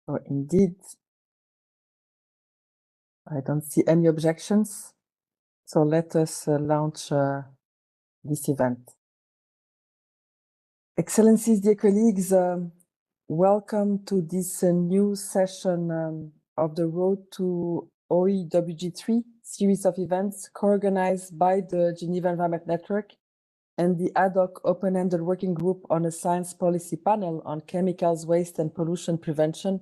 So indeed, I don't see any objections. So let us launch this event. Excellencies, dear colleagues, welcome to this new session of the Road to OEWG 3 series of events co-organized by the Geneva Environment Network and the ad hoc open-ended working group on a science policy panel on chemicals, waste and pollution prevention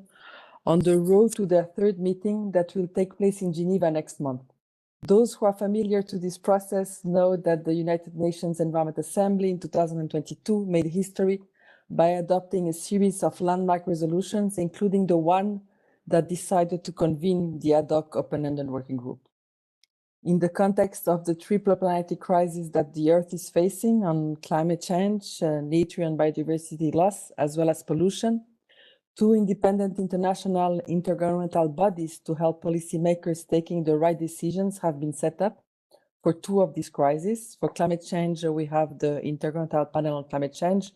on the road to their third meeting that will take place in Geneva next month. Those who are familiar to this process know that the United Nations Environment Assembly in 2022 made history by adopting a series of landmark resolutions, including the one that decided to convene the ad hoc open-ended working group. In the context of the triple planetary crisis that the Earth is facing on climate change, nature and biodiversity loss, as well as pollution, two independent international intergovernmental bodies to help policymakers taking the right decisions have been set up for two of these crises. For climate change, we have the Intergovernmental Panel on Climate Change,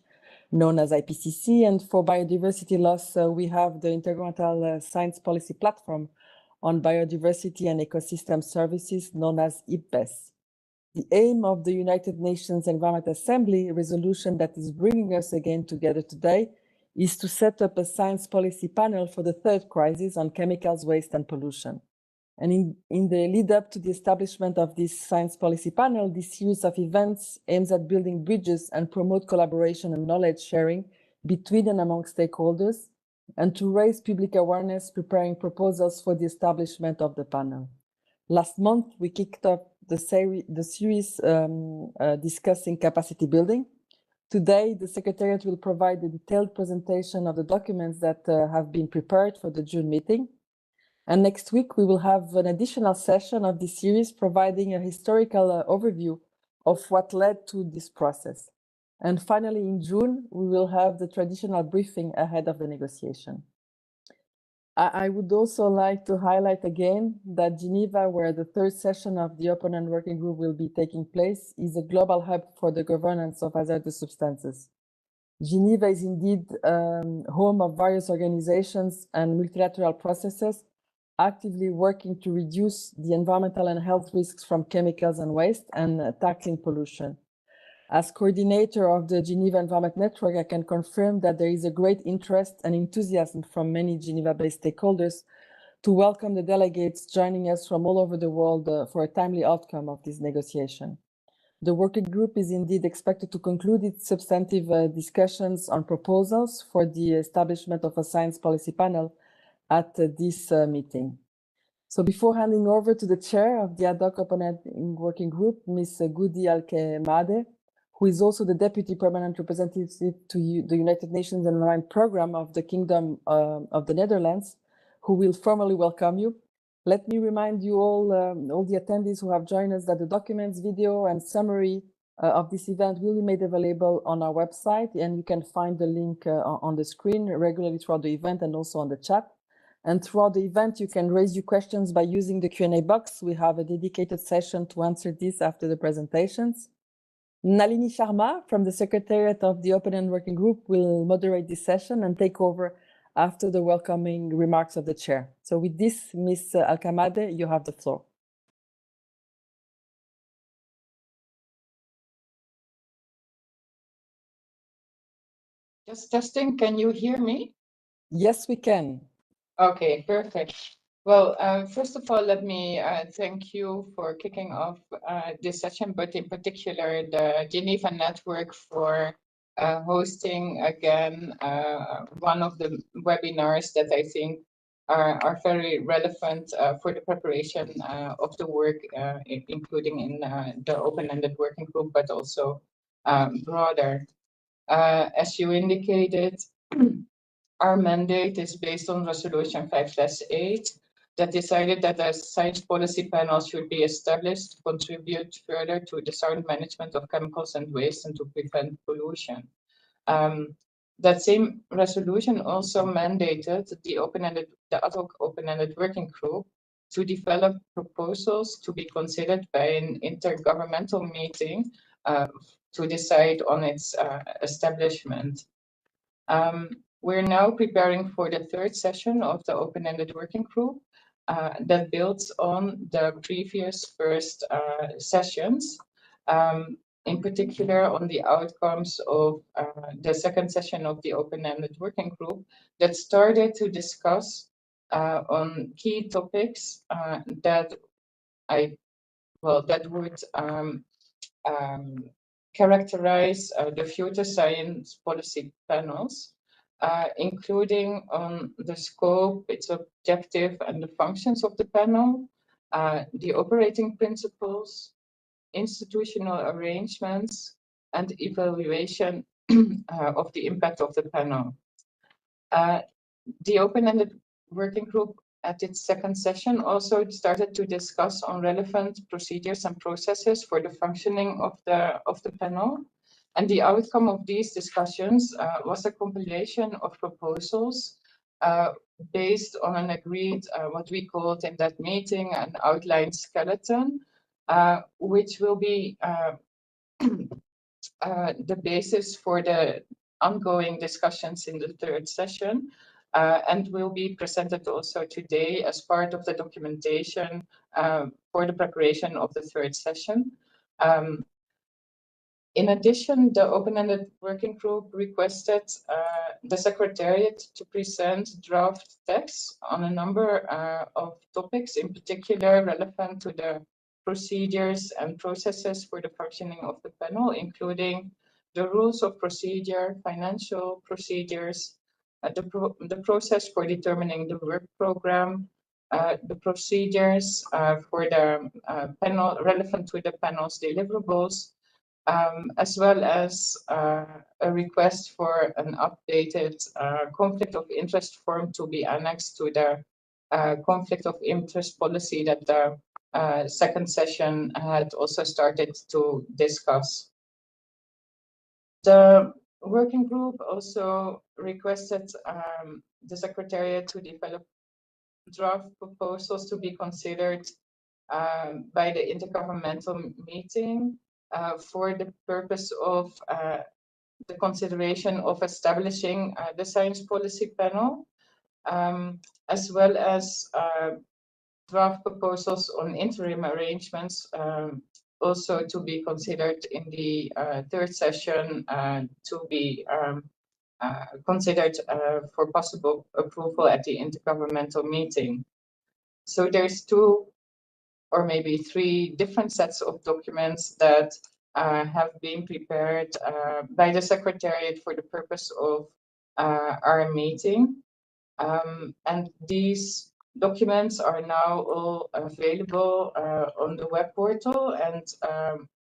known as IPCC, and for biodiversity loss, we have the Intergovernmental Science Policy Platform on Biodiversity and Ecosystem Services, known as IPBES. The aim of the United Nations Environment Assembly resolution that is bringing us again together today is to set up a science policy panel for the third crisis on chemicals, waste and pollution. And in the lead up to the establishment of this science policy panel, this series of events aims at building bridges and promote collaboration and knowledge sharing between and among stakeholders, and to raise public awareness, preparing proposals for the establishment of the panel. Last month, we kicked off the series discussing capacity building. Today, the Secretariat will provide a detailed presentation of the documents that have been prepared for the June meeting. And next week, we will have an additional session of this series providing a historical overview of what led to this process. And finally, in June, we will have the traditional briefing ahead of the negotiation. I would also like to highlight again that Geneva, where the third session of the Open and Working Group will be taking place, is a global hub for the governance of hazardous substances. Geneva is indeed home of various organizations and multilateral processes actively working to reduce the environmental and health risks from chemicals and waste and tackling pollution. As coordinator of the Geneva Environment Network, I can confirm that there is a great interest and enthusiasm from many Geneva-based stakeholders to welcome the delegates joining us from all over the world for a timely outcome of this negotiation. The working group is indeed expected to conclude its substantive discussions on proposals for the establishment of a science policy panel at this meeting. So before handing over to the chair of the ad hoc open working group, Ms. Goudi Alkemade, who is also the Deputy Permanent Representative to the United Nations Environment Programme of the Kingdom of the Netherlands, who will formally welcome you. Let me remind you all the attendees who have joined us, that the documents, video and summary of this event will be made available on our website, and you can find the link on the screen regularly throughout the event and also on the chat. And throughout the event, you can raise your questions by using the Q&A box. We have a dedicated session to answer this after the presentations. Nalini Sharma from the Secretariat of the Open and Working Group will moderate this session and take over after the welcoming remarks of the chair. So with this, Ms. Alkemade, you have the floor. Just testing, can you hear me? Yes, we can. Okay, perfect. Well, first of all, let me thank you for kicking off this session, but in particular the Geneva Network for hosting again one of the webinars that I think are very relevant for the preparation of the work, including in the open-ended working group, but also broader. As you indicated, our mandate is based on Resolution 5/8 that decided that a science policy panel should be established to contribute further to the sound management of chemicals and waste and to prevent pollution. That same resolution also mandated the ad hoc open-ended working group to develop proposals to be considered by an intergovernmental meeting to decide on its establishment. We're now preparing for the third session of the open-ended working group that builds on the previous first sessions, in particular on the outcomes of the second session of the open-ended working group that started to discuss on key topics that would characterize the future science policy panels, including on the scope, its objective, and the functions of the panel, the operating principles, institutional arrangements, and evaluation of the impact of the panel. The open-ended working group at its second session also started to discuss on relevant procedures and processes for the functioning of the panel. And the outcome of these discussions was a compilation of proposals based on an agreed, what we called in that meeting, an outline skeleton, which will be the basis for the ongoing discussions in the third session, and will be presented also today as part of the documentation for the preparation of the third session. In addition, the open-ended working group requested the Secretariat to present draft texts on a number of topics, in particular relevant to the procedures and processes for the functioning of the panel, including the rules of procedure, financial procedures, the process for determining the work program, the procedures for the panel relevant to the panel's deliverables, as well as a request for an updated conflict of interest form to be annexed to the conflict of interest policy that the second session had also started to discuss. The working group also requested the Secretariat to develop draft proposals to be considered by the intergovernmental meeting for the purpose of the consideration of establishing the science policy panel, as well as draft proposals on interim arrangements also to be considered in the third session to be considered for possible approval at the intergovernmental meeting. So there's two or maybe three different sets of documents that have been prepared by the Secretariat for the purpose of our meeting. And these documents are now all available on the web portal and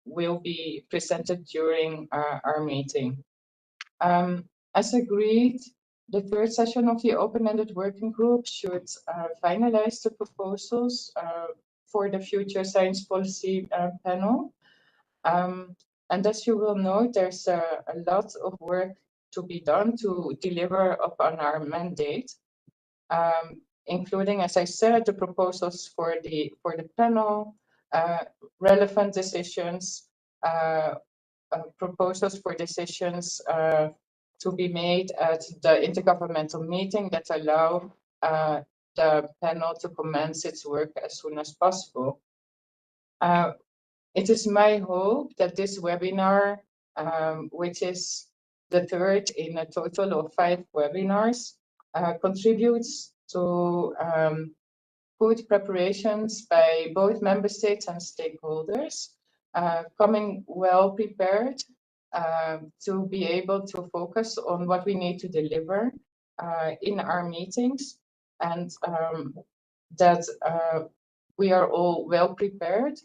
will be presented during our meeting. As agreed, the third session of the open-ended working group should finalize the proposals for the future science policy panel. And as you will note, there's a lot of work to be done to deliver upon our mandate, including, as I said, the proposals for the panel, relevant decisions, proposals for decisions to be made at the intergovernmental meeting that allow the panel to commence its work as soon as possible. It is my hope that this webinar, which is the third in a total of 5 webinars, contributes to good preparations by both member states and stakeholders, coming well prepared to be able to focus on what we need to deliver in our meetings, and that we are all well prepared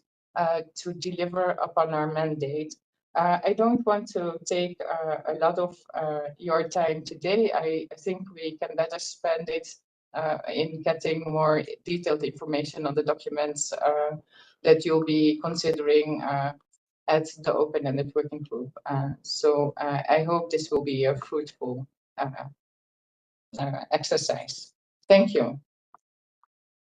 to deliver upon our mandate. I don't want to take a lot of your time today. I think we can better spend it in getting more detailed information on the documents that you'll be considering at the open-ended working group. So I hope this will be a fruitful exercise. Thank you.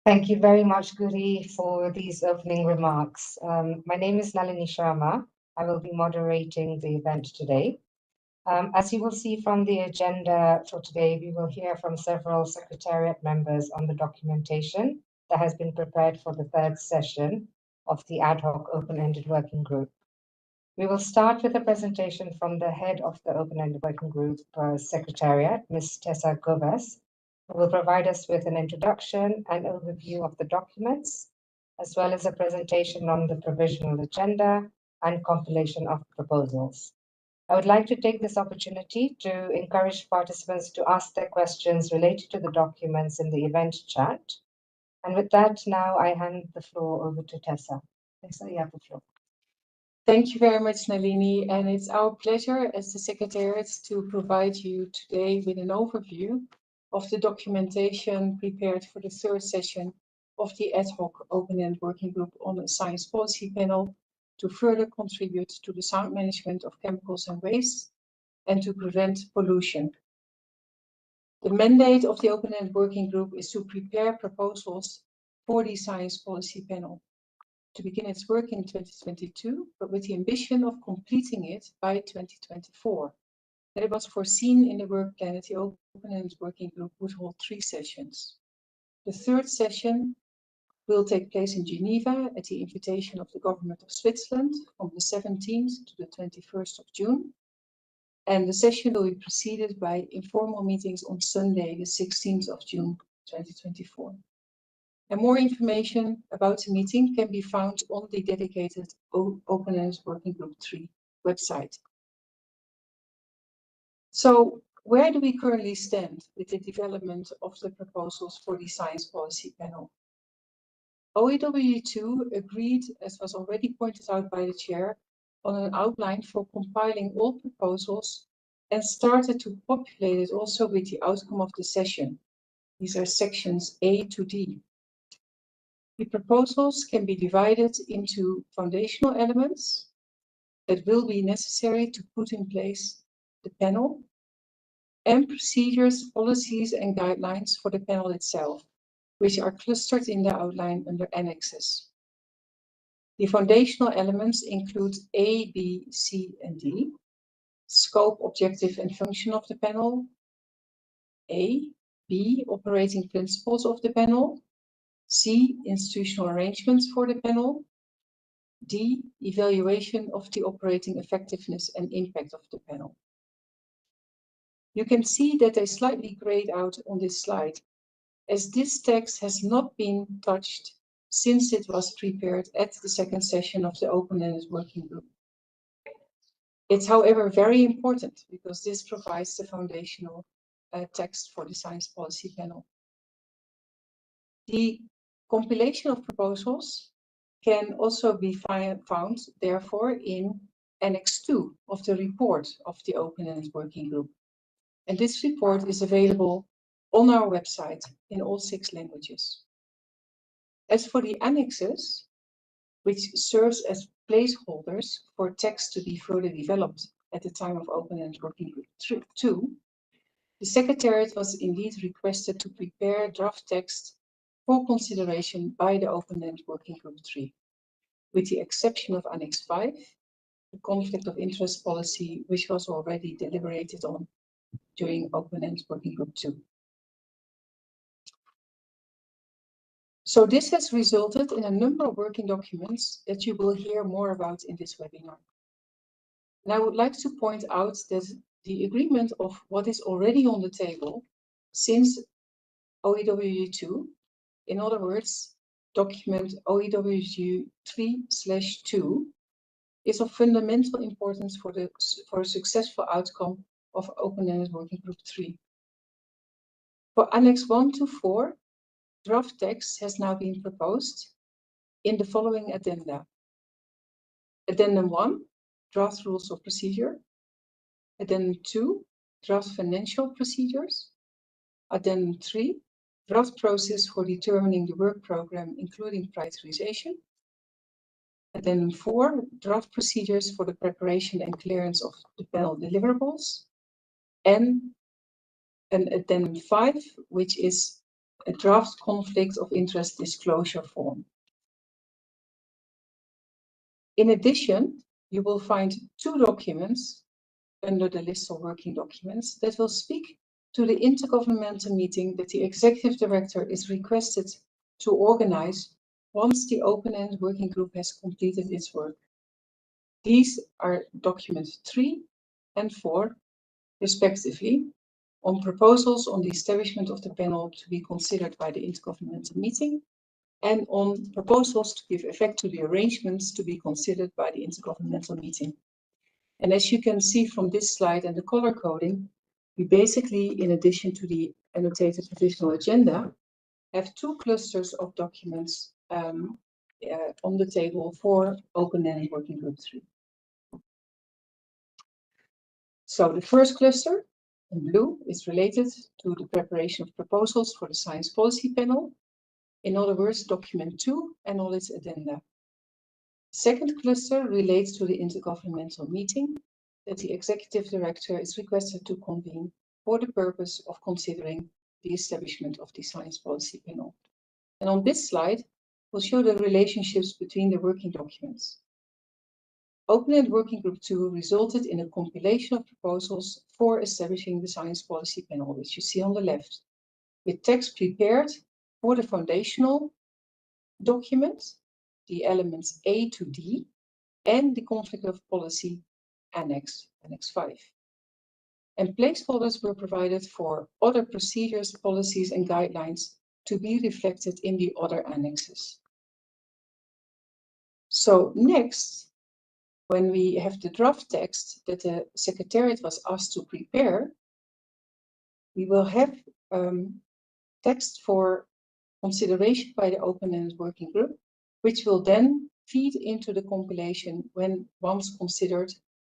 Thank you very much, Guri, for these opening remarks. My name is Nalini Sharma. I will be moderating the event today. As you will see from the agenda for today, we will hear from several Secretariat members on the documentation that has been prepared for the third session of the ad hoc open-ended working group. We will start with a presentation from the head of the open-ended working group Secretariat, Ms. Tessa Goves, who will provide us with an introduction and overview of the documents, as well as a presentation on the provisional agenda and compilation of proposals. I would like to take this opportunity to encourage participants to ask their questions related to the documents in the event chat. And with that, now I hand the floor over to Tessa. Tessa, you have the floor. Thank you very much, Nalini, and it's our pleasure as the Secretariat to provide you today with an overview of the documentation prepared for the third session of the ad hoc open-ended working group on a science policy panel to further contribute to the sound management of chemicals and waste and to prevent pollution. The mandate of the open-ended working group is to prepare proposals for the science policy panel to begin its work in 2022, but with the ambition of completing it by 2024. And it was foreseen in the work plan that the open-ended working group would hold 3 sessions. The third session will take place in Geneva at the invitation of the government of Switzerland from the 17th to the 21st of June. And the session will be preceded by informal meetings on Sunday, the 16th of June, 2024. And more information about the meeting can be found on the dedicated Open-ended Working Group 3 website. So where do we currently stand with the development of the proposals for the Science Policy Panel? OEWG agreed, as was already pointed out by the chair, on an outline for compiling all proposals and started to populate it also with the outcome of the session. These are sections A to D. The proposals can be divided into foundational elements that will be necessary to put in place the panel, and procedures, policies, and guidelines for the panel itself, which are clustered in the outline under annexes. The foundational elements include A, B, C, and D, scope, objective, and function of the panel, A, B, operating principles of the panel, C, institutional arrangements for the panel, D, evaluation of the operating effectiveness and impact of the panel. You can see that they slightly grayed out on this slide, as this text has not been touched since it was prepared at the second session of the open-ended working group. It's, however, very important because this provides the foundational text for the science policy panel. The compilation of proposals can also be found, therefore, in Annex 2 of the report of the open-ended working group. And this report is available on our website in all 6 languages. As for the annexes, which serves as placeholders for text to be further developed at the time of open-ended working group 2, the Secretariat was indeed requested to prepare draft text for consideration by the open-ended working group 3, with the exception of Annex 5, the conflict of interest policy, which was already deliberated on during open-ended working group 2. So this has resulted in a number of working documents that you will hear more about in this webinar. And I would like to point out that the agreement of what is already on the table since OEWG 2, in other words, document OEWG 3/2, is of fundamental importance for a successful outcome of open-ended working group 3. For Annex 1 to 4, draft text has now been proposed in the following addenda. Addendum 1, draft rules of procedure. Addendum 2, draft financial procedures. Addendum 3, draft process for determining the work program, including prioritization. Addendum 4, draft procedures for the preparation and clearance of the panel deliverables. And an Addendum 5, which is a draft conflict of interest disclosure form. In addition, you will find 2 documents under the list of working documents that will speak to the intergovernmental meeting that the Executive Director is requested to organize once the open-ended working group has completed its work. These are documents 3 and 4, respectively, on proposals on the establishment of the panel to be considered by the intergovernmental meeting, and on proposals to give effect to the arrangements to be considered by the intergovernmental meeting. And as you can see from this slide and the color coding, we basically, in addition to the annotated provisional agenda, have 2 clusters of documents on the table for open-ended working group 3. So the first cluster, in blue, is related to the preparation of proposals for the Science Policy Panel. In other words, document 2 and all its addenda. Second cluster relates to the intergovernmental meeting that the Executive Director is requested to convene for the purpose of considering the establishment of the Science Policy Panel. And on this slide, we'll show the relationships between the working documents. Open-ended Working Group 2 resulted in a compilation of proposals for establishing the Science Policy Panel, which you see on the left, with text prepared for the foundational document, the elements A to D, and the conflict of policy Annex 5. And placeholders were provided for other procedures, policies, and guidelines to be reflected in the other annexes. So next, when we have the draft text that the Secretariat was asked to prepare, we will have text for consideration by the open-ended working group, which will then feed into the compilation when once considered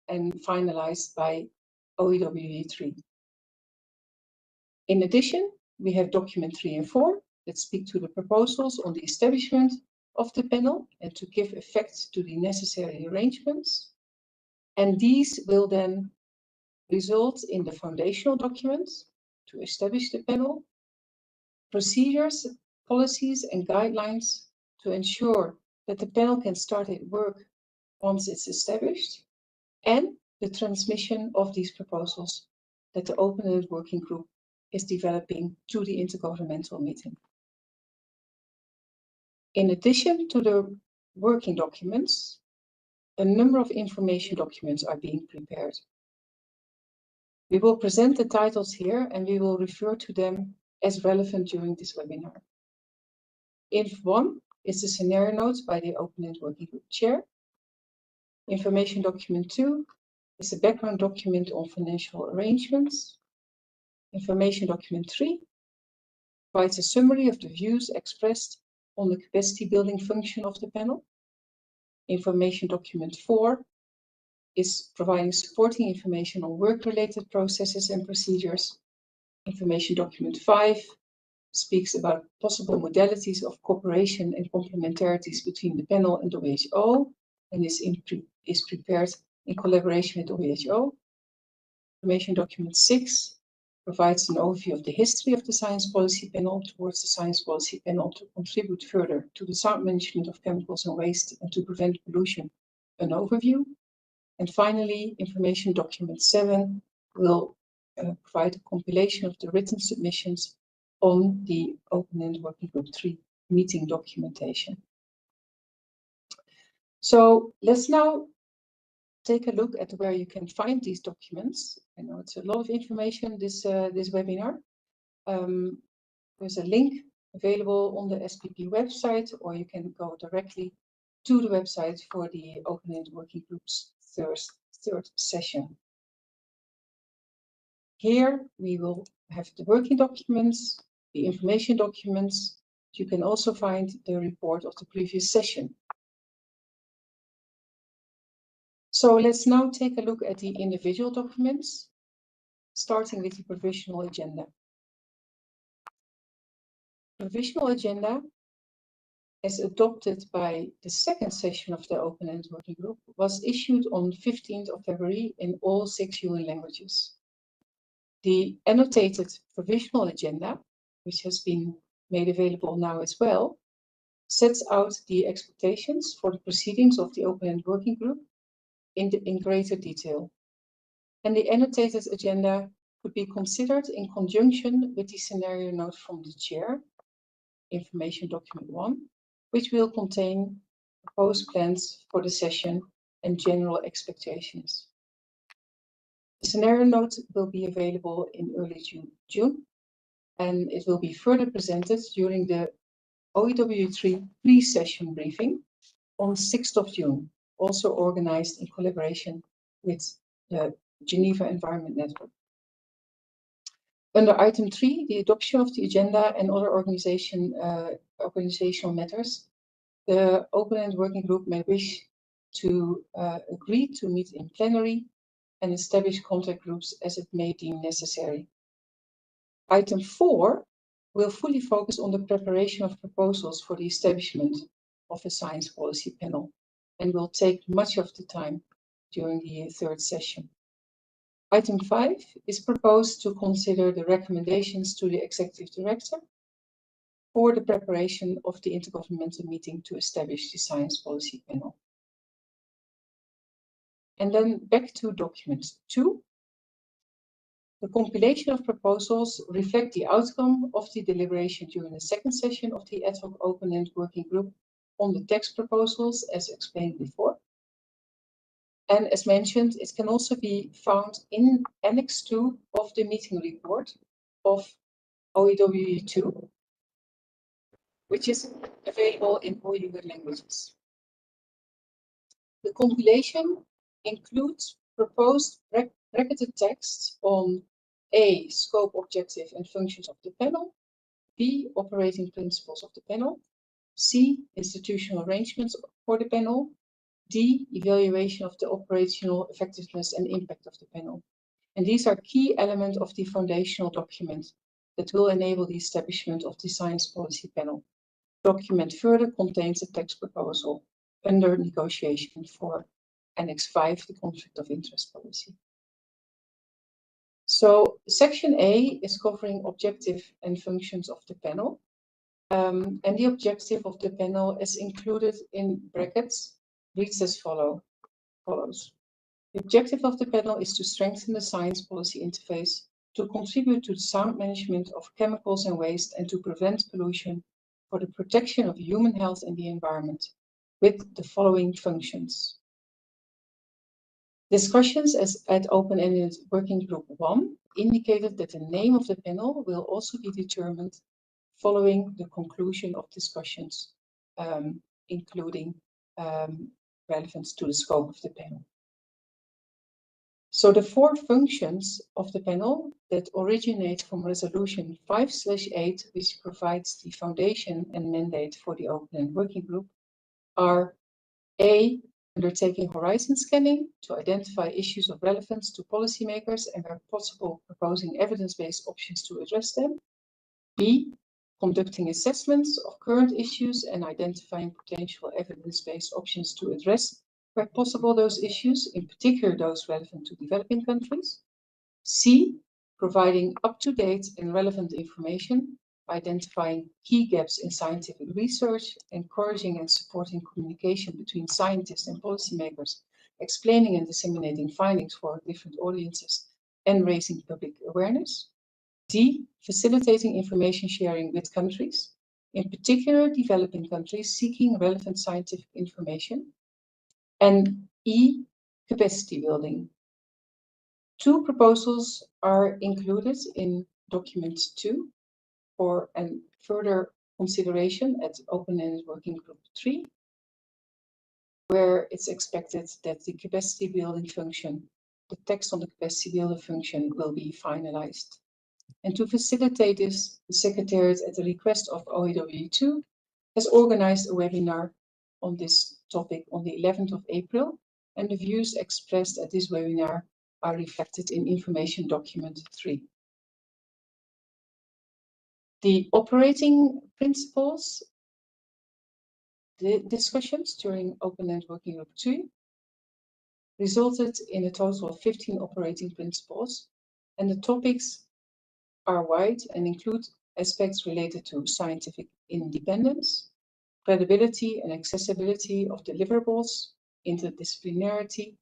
and finalized by OEWG 3. In addition, we have document 3 and 4 that speak to the proposals on the establishment of the panel and to give effect to the necessary arrangements. And these will then result in the foundational documents to establish the panel, procedures, policies, and guidelines to ensure that the panel can start its work once it's established, and the transmission of these proposals that the open-ended working group is developing to the intergovernmental meeting. In addition to the working documents, a number of information documents are being prepared. We will present the titles here and we will refer to them as relevant during this webinar. Inf 1 is the scenario notes by the open-ended working group chair. Information document 2 is a background document on financial arrangements. Information document 3 provides a summary of the views expressed on the capacity building function of the panel. Information document 4 is providing supporting information on work-related processes and procedures. Information document 5 speaks about possible modalities of cooperation and complementarities between the panel and OEWG and is prepared in collaboration with OEWG. Information document 6 provides an overview of the history of the Science Policy Panel towards the Science Policy Panel to contribute further to the sound management of chemicals and waste and to prevent pollution, an overview. And finally, information document 7 will provide a compilation of the written submissions on the open-ended working group 3 meeting documentation. So let's now take a look at where you can find these documents. I know it's a lot of information, this webinar. There's a link available on the SPP website, or you can go directly to the website for the open-ended working group's third session. Here we will have the working documents, the information documents. You can also find the report of the previous session. So let's now take a look at the individual documents, starting with the provisional agenda. Provisional agenda, as adopted by the second session of the open-ended working group, was issued on 15th of February in all 6 UN languages. The annotated provisional agenda, which has been made available now as well, sets out the expectations for the proceedings of the open-ended working group in greater detail. and the annotated agenda could be considered in conjunction with the scenario note from the chair, information document 1, which will contain proposed plans for the session and general expectations. The scenario note will be available in early June, and it will be further presented during the OEWG pre-session briefing on 6th of June, also organized in collaboration with the Geneva Environment Network. Under item 3, the adoption of the agenda and other organizational matters, the open-end working group may wish to agree to meet in plenary and establish contact groups as it may deem necessary. Item 4 will fully focus on the preparation of proposals for the establishment of a science policy panel and will take much of the time during the third session. Item 5 is proposed to consider the recommendations to the Executive Director for the preparation of the intergovernmental meeting to establish the science policy panel. And then back to document 2. The compilation of proposals reflect the outcome of the deliberation during the second session of the ad hoc open-end working group on the text proposals, as explained before. And as mentioned, it can also be found in Annex 2 of the meeting report of OEWG 2, which is available in all EU languages. The compilation includes proposed bracketed text on A, scope, objective, and functions of the panel, B, operating principles of the panel, C, institutional arrangements for the panel, D, evaluation of the operational effectiveness and impact of the panel. And these are key elements of the foundational document that will enable the establishment of the science policy panel. The document further contains a text proposal under negotiation for Annex 5, the conflict of interest policy. So section A is covering objective and functions of the panel. And the objective of the panel is included in brackets, reads as follows. The objective of the panel is to strengthen the science policy interface, to contribute to the sound management of chemicals and waste, and to prevent pollution for the protection of human health and the environment, with the following functions. Discussions at open-ended working group 1 indicated that the name of the panel will also be determined following the conclusion of discussions, including relevance to the scope of the panel. So the 4 functions of the panel that originate from Resolution 5/8, which provides the foundation and mandate for the open-ended working group, are A, undertaking horizon scanning to identify issues of relevance to policymakers and, where possible, proposing evidence-based options to address them. B, conducting assessments of current issues and identifying potential evidence-based options to address, where possible, those issues, in particular those relevant to developing countries. C, providing up-to-date and relevant information, identifying key gaps in scientific research, encouraging and supporting communication between scientists and policymakers, explaining and disseminating findings for different audiences, and raising public awareness. D, facilitating information sharing with countries, in particular developing countries seeking relevant scientific information. And E, capacity building. 2 proposals are included in document 2 for further consideration at open-ended working group 3, where it's expected that the capacity building function, the text on the capacity building function, will be finalized. And to facilitate this, the Secretariat, at the request of OEWG 2, has organized a webinar on this topic on the 11th of April, and the views expressed at this webinar are reflected in information document 3. The operating principles, the discussions during open-ended working group 2 resulted in a total of 15 operating principles, and the topics are wide and include aspects related to scientific independence, credibility and accessibility of deliverables, interdisciplinarity,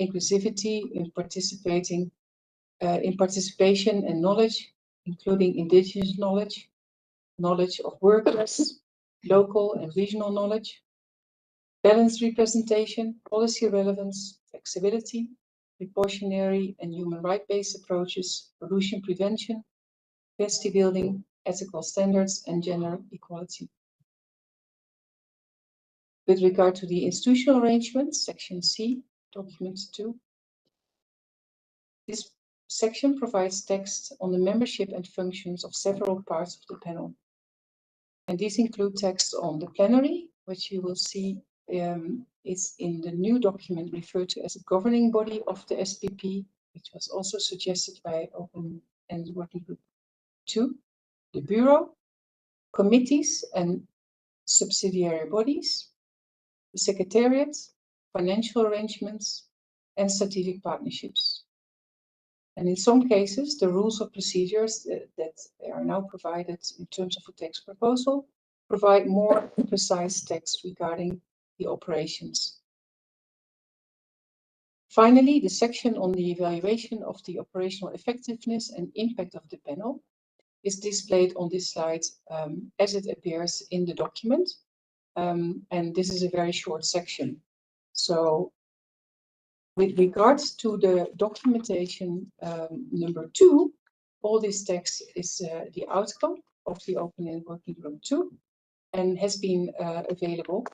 inclusivity in participation and knowledge, including indigenous knowledge, knowledge of workers, local and regional knowledge, balanced representation, policy relevance, flexibility, precautionary and human right-based approaches, pollution prevention, capacity building, ethical standards, and gender equality. With regard to the institutional arrangements, section C, document 2, this section provides text on the membership and functions of several parts of the panel. And these include text on the plenary, which you will see is in the new document referred to as a governing body of the SPP, which was also suggested by Open-Ended Working Group 2, the Bureau, committees and subsidiary bodies, the Secretariat, financial arrangements, and strategic partnerships. And in some cases, the rules of procedures that are now provided in terms of a text proposal provide more precise text regarding the operations. Finally, the section on the evaluation of the operational effectiveness and impact of the panel is displayed on this slide as it appears in the document. And this is a very short section. So with regards to the documentation number 2, all this text is the outcome of the Open-Ended Working Group 2 and has been available.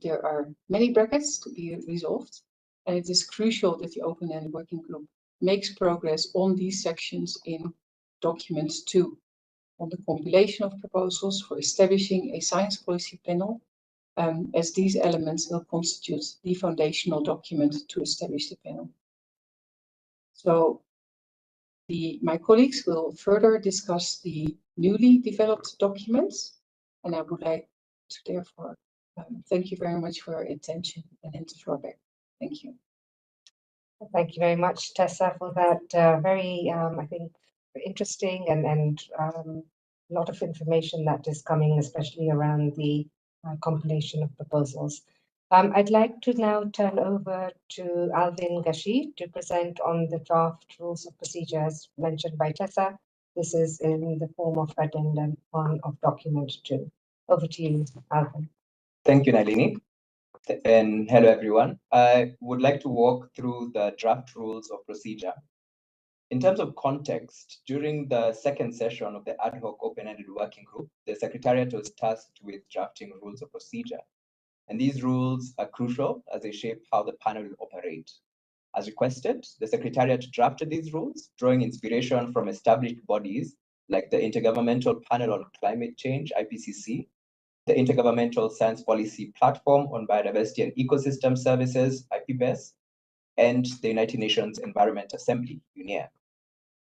There are many brackets to be resolved, and it is crucial that the Open-Ended Working Group makes progress on these sections in document 2 on the compilation of proposals for establishing a science policy panel, as these elements will constitute the foundational document to establish the panel. So my colleagues will further discuss the newly developed documents, and I would like to therefore thank you very much for your attention and hand the floor back. Thank you. Thank you very much, Tessa, for that very, I think, interesting and a lot of information that is coming, especially around the compilation of proposals. I'd like to now turn over to Alvin Gashi to present on the draft rules of procedure as mentioned by Tessa. This is in the form of addendum 1 of document 2. Over to you, Alvin. Thank you, Nalini. And hello, everyone. I would like to walk through the draft rules of procedure. In terms of context, during the second session of the ad hoc open-ended working group, the Secretariat was tasked with drafting rules of procedure. And these rules are crucial as they shape how the panel will operate. As requested, the Secretariat drafted these rules, drawing inspiration from established bodies like the Intergovernmental Panel on Climate Change, IPCC, the Intergovernmental Science Policy Platform on Biodiversity and Ecosystem Services, IPBES, and the United Nations Environment Assembly, UNEA.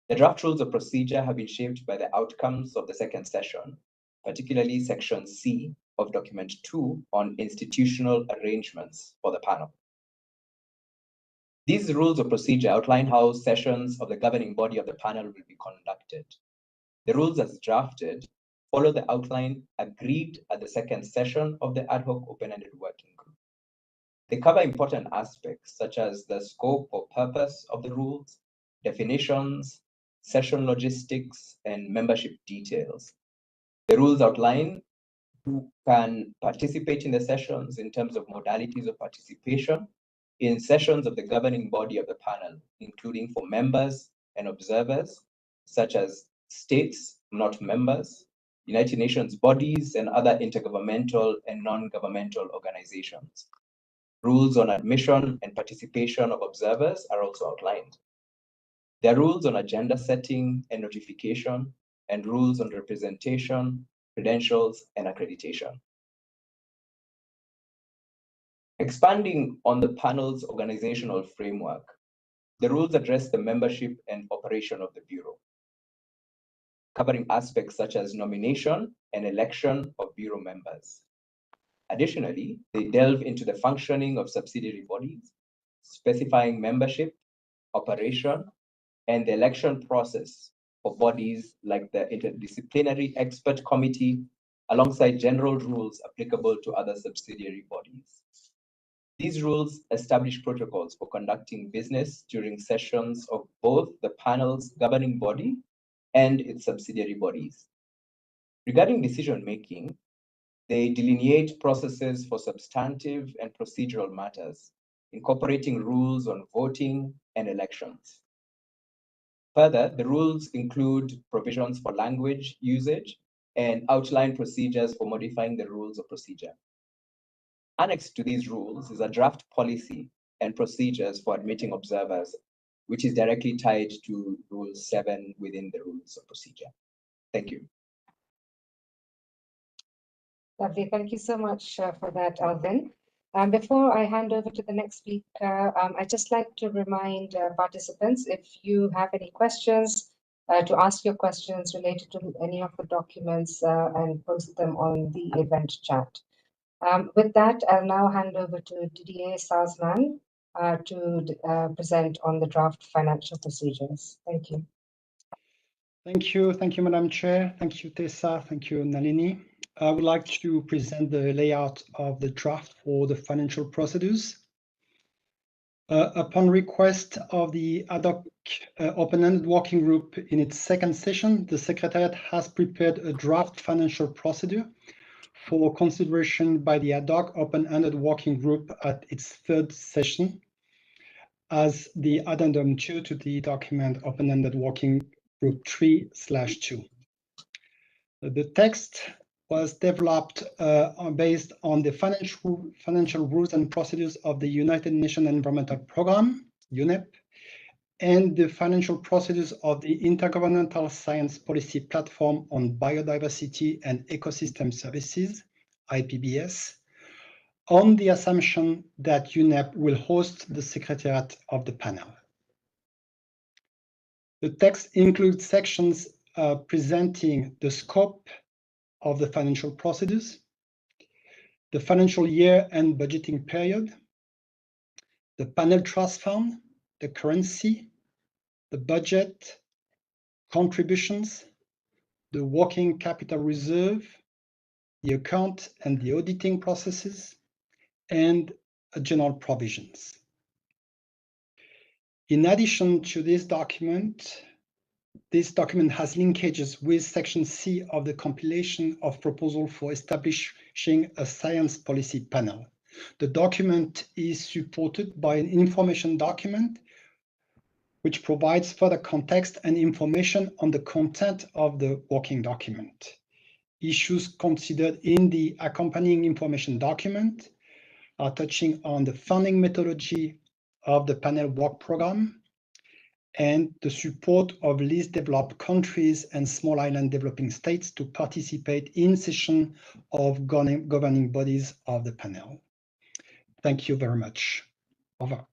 The draft rules of procedure have been shaped by the outcomes of the second session, particularly section C of document 2 on institutional arrangements for the panel. These rules of procedure outline how sessions of the governing body of the panel will be conducted. The rules as drafted follow the outline agreed at the second session of the ad hoc open-ended working group. They cover important aspects such as the scope or purpose of the rules, definitions, session logistics, and membership details. The rules outline who can participate in the sessions in terms of modalities of participation in sessions of the governing body of the panel, including for members and observers, such as states, not members, United Nations bodies, and other intergovernmental and non-governmental organizations. Rules on admission and participation of observers are also outlined. There are rules on agenda setting and notification, and rules on representation, credentials, and accreditation. Expanding on the panel's organizational framework, the rules address the membership and operation of the Bureau, covering aspects such as nomination and election of Bureau members. Additionally, they delve into the functioning of subsidiary bodies, specifying membership, operation, and the election process for bodies like the Interdisciplinary Expert Committee, alongside general rules applicable to other subsidiary bodies. These rules establish protocols for conducting business during sessions of both the panel's governing body and its subsidiary bodies. Regarding decision-making, they delineate processes for substantive and procedural matters, incorporating rules on voting and elections. Further, the rules include provisions for language usage and outline procedures for modifying the rules of procedure. Annexed to these rules is a draft policy and procedures for admitting observers, which is directly tied to Rule 7 within the rules of procedure. Thank you. Lovely. Thank you so much for that, Alvin. Before I hand over to the next speaker, I'd just like to remind participants, if you have any questions, to ask your questions related to any of the documents and post them on the event chat. With that, I'll now hand over to Didier Salzman to present on the draft financial procedures. Thank you. Thank you, Madam Chair. Thank you, Tessa. Thank you, Nalini. I would like to present the layout of the draft for the financial procedures. Upon request of the ad hoc open-ended working group in its second session, the Secretariat has prepared a draft financial procedure for consideration by the ad hoc open-ended working group at its third session as the addendum 2 to the document open-ended working group 3/2. The text was developed based on the financial rules and procedures of the United Nations Environmental Programme, UNEP, and the financial procedures of the Intergovernmental Science Policy Platform on Biodiversity and Ecosystem Services, IPBS, on the assumption that UNEP will host the Secretariat of the panel. The text includes sections presenting the scope of the financial procedures, the financial year and budgeting period, the panel trust fund, the currency, the budget, contributions, the working capital reserve, the account and the auditing processes, and general provisions. In addition to this document has linkages with Section C of the compilation of proposal for establishing a science policy panel. The document is supported by an information document which provides further context and information on the content of the working document. Issues considered in the accompanying information document are touching on the funding methodology of the panel work program and the support of least developed countries and small island developing states to participate in session of governing bodies of the panel. Thank you very much. Over.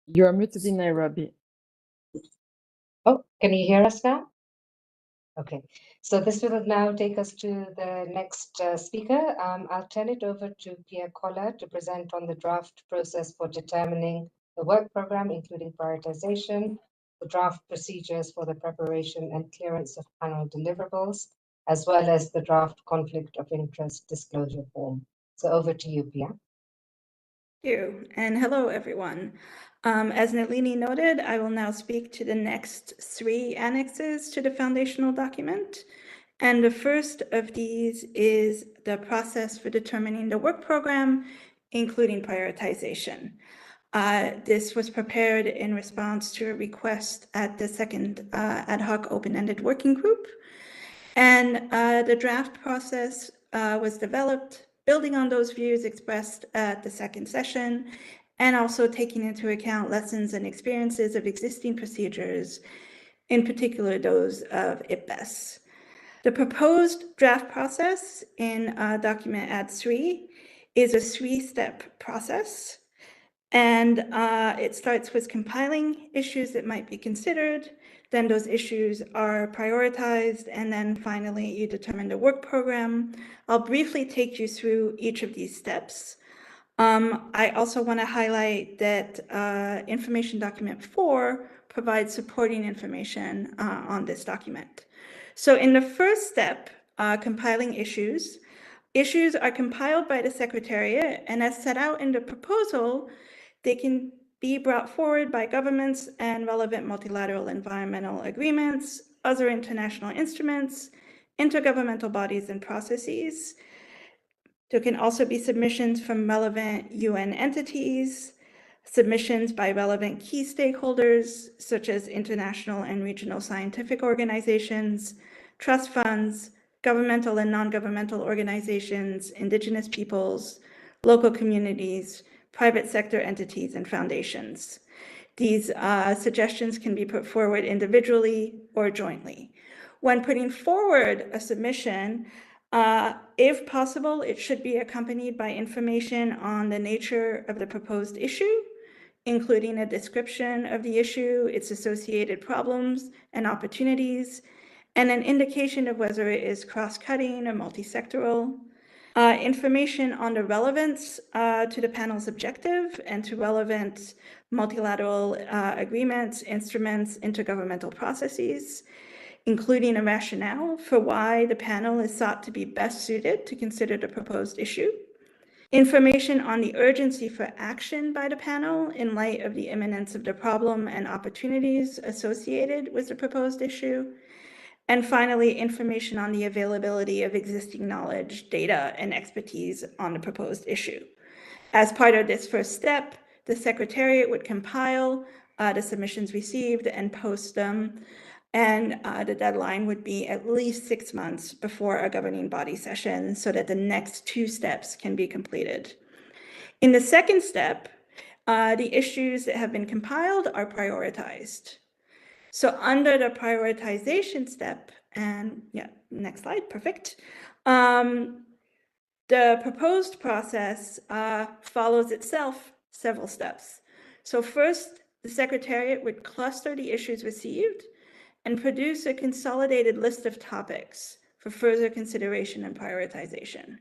You are muted in Nairobi. Oh, can you hear us now? Okay, so this will now take us to the next speaker. I'll turn it over to Pierre Collar to present on the draft process for determining the work program, including prioritization, the draft procedures for the preparation and clearance of panel deliverables, as well as the draft conflict of interest disclosure form. So over to you, Pierre. Thank you, and hello, everyone. As Nalini noted, I will now speak to the next 3 annexes to the foundational document. And the first of these is the process for determining the work program, including prioritization. This was prepared in response to a request at the second ad hoc open-ended working group. And the draft process was developed building on those views expressed at the second session, and also taking into account lessons and experiences of existing procedures, in particular those of IPBES. The proposed draft process in document Ad 3 is a 3-step process, and it starts with compiling issues that might be considered, then those issues are prioritized, and then finally you determine the work program. I'll briefly take you through each of these steps. I also want to highlight that information document 4 provides supporting information on this document. So in the first step, compiling issues. Issues are compiled by the Secretariat, and as set out in the proposal, they can be brought forward by governments and relevant multilateral environmental agreements, other international instruments, intergovernmental bodies and processes. There can also be submissions from relevant UN entities, submissions by relevant key stakeholders, such as international and regional scientific organizations, trust funds, governmental and non-governmental organizations, indigenous peoples, local communities, private sector entities, and foundations. These suggestions can be put forward individually or jointly. When putting forward a submission, if possible, it should be accompanied by information on the nature of the proposed issue, including a description of the issue, its associated problems and opportunities, and an indication of whether it is cross-cutting or multi-sectoral. Information on the relevance to the panel's objective and to relevant multilateral agreements, instruments, intergovernmental processes, including a rationale for why the panel is thought to be best suited to consider the proposed issue. Information on the urgency for action by the panel in light of the imminence of the problem and opportunities associated with the proposed issue. And finally, information on the availability of existing knowledge, data, and expertise on the proposed issue. As part of this first step, the Secretariat would compile the submissions received and post them, and the deadline would be at least 6 months before a governing body session so that the next 2 steps can be completed. In the second step, the issues that have been compiled are prioritized. So under the prioritization step, and yeah, next slide, perfect. The proposed process follows itself several steps. So first, the Secretariat would cluster the issues received and produce a consolidated list of topics for further consideration and prioritization.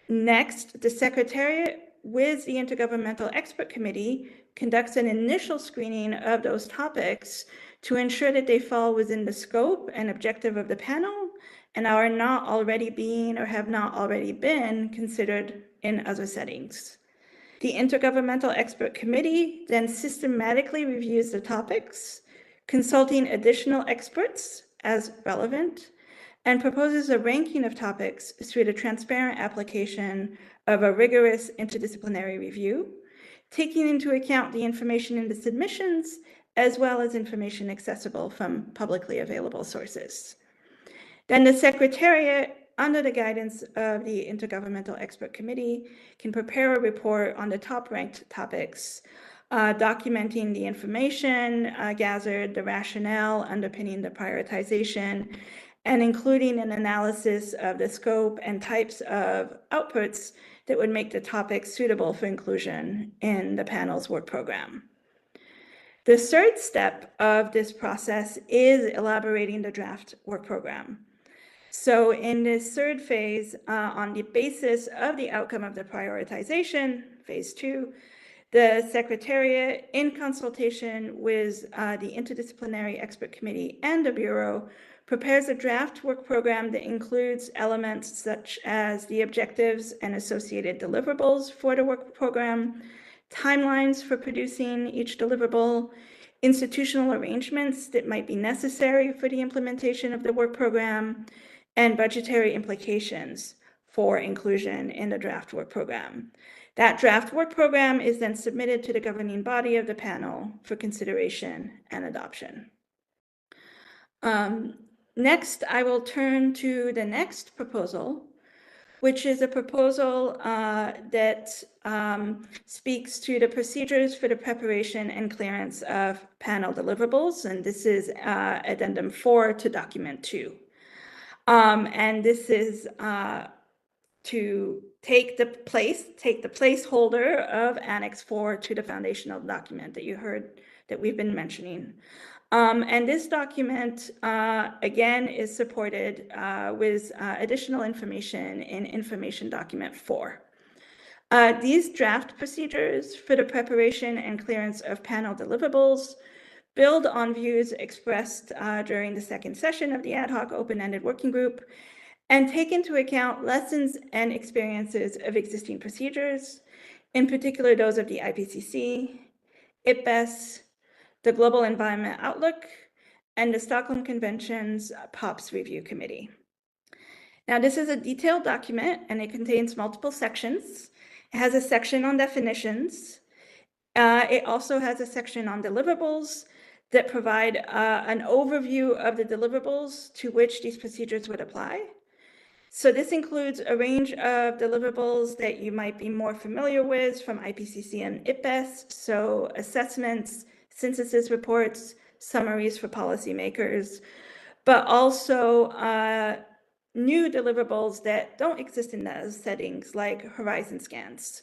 Next, the Secretariat, with the Intergovernmental Expert Committee, conducts an initial screening of those topics to ensure that they fall within the scope and objective of the panel and are not already being or have not already been considered in other settings. The Intergovernmental Expert Committee then systematically reviews the topics, consulting additional experts as relevant, and proposes a ranking of topics through the transparent application of a rigorous interdisciplinary review, taking into account the information in the submissions as well as information accessible from publicly available sources. Then the Secretariat, under the guidance of the Intergovernmental Expert Committee, can prepare a report on the top-ranked topics, documenting the information gathered, the rationale underpinning the prioritization, and including an analysis of the scope and types of outputs that would make the topic suitable for inclusion in the panel's work program. The third step of this process is elaborating the draft work program. So in this third phase, on the basis of the outcome of the prioritization, phase 2, the Secretariat, in consultation with the Interdisciplinary Expert Committee and the Bureau, prepares a draft work program that includes elements such as the objectives and associated deliverables for the work program, timelines for producing each deliverable, institutional arrangements that might be necessary for the implementation of the work program, and budgetary implications for inclusion in the draft work program. That draft work program is then submitted to the governing body of the panel for consideration and adoption. Next, I will turn to the next proposal, which is a proposal that speaks to the procedures for the preparation and clearance of panel deliverables, and this is Addendum 4 to Document 2. And this is to take the placeholder of Annex 4 to the foundational document that you heard that we've been mentioning. And this document, again, is supported with additional information in Information Document 4. These draft procedures for the preparation and clearance of panel deliverables build on views expressed during the second session of the ad hoc open-ended working group and take into account lessons and experiences of existing procedures, in particular those of the IPCC, IPBES, the Global Environment Outlook, and the Stockholm Convention's POPs Review Committee. Now, this is a detailed document, and it contains multiple sections. It has a section on definitions. It also has a section on deliverables that provide an overview of the deliverables to which these procedures would apply. So this includes a range of deliverables that you might be more familiar with from IPCC and IPBES, so assessments, synthesis reports, summaries for policymakers, but also new deliverables that don't exist in those settings, like horizon scans.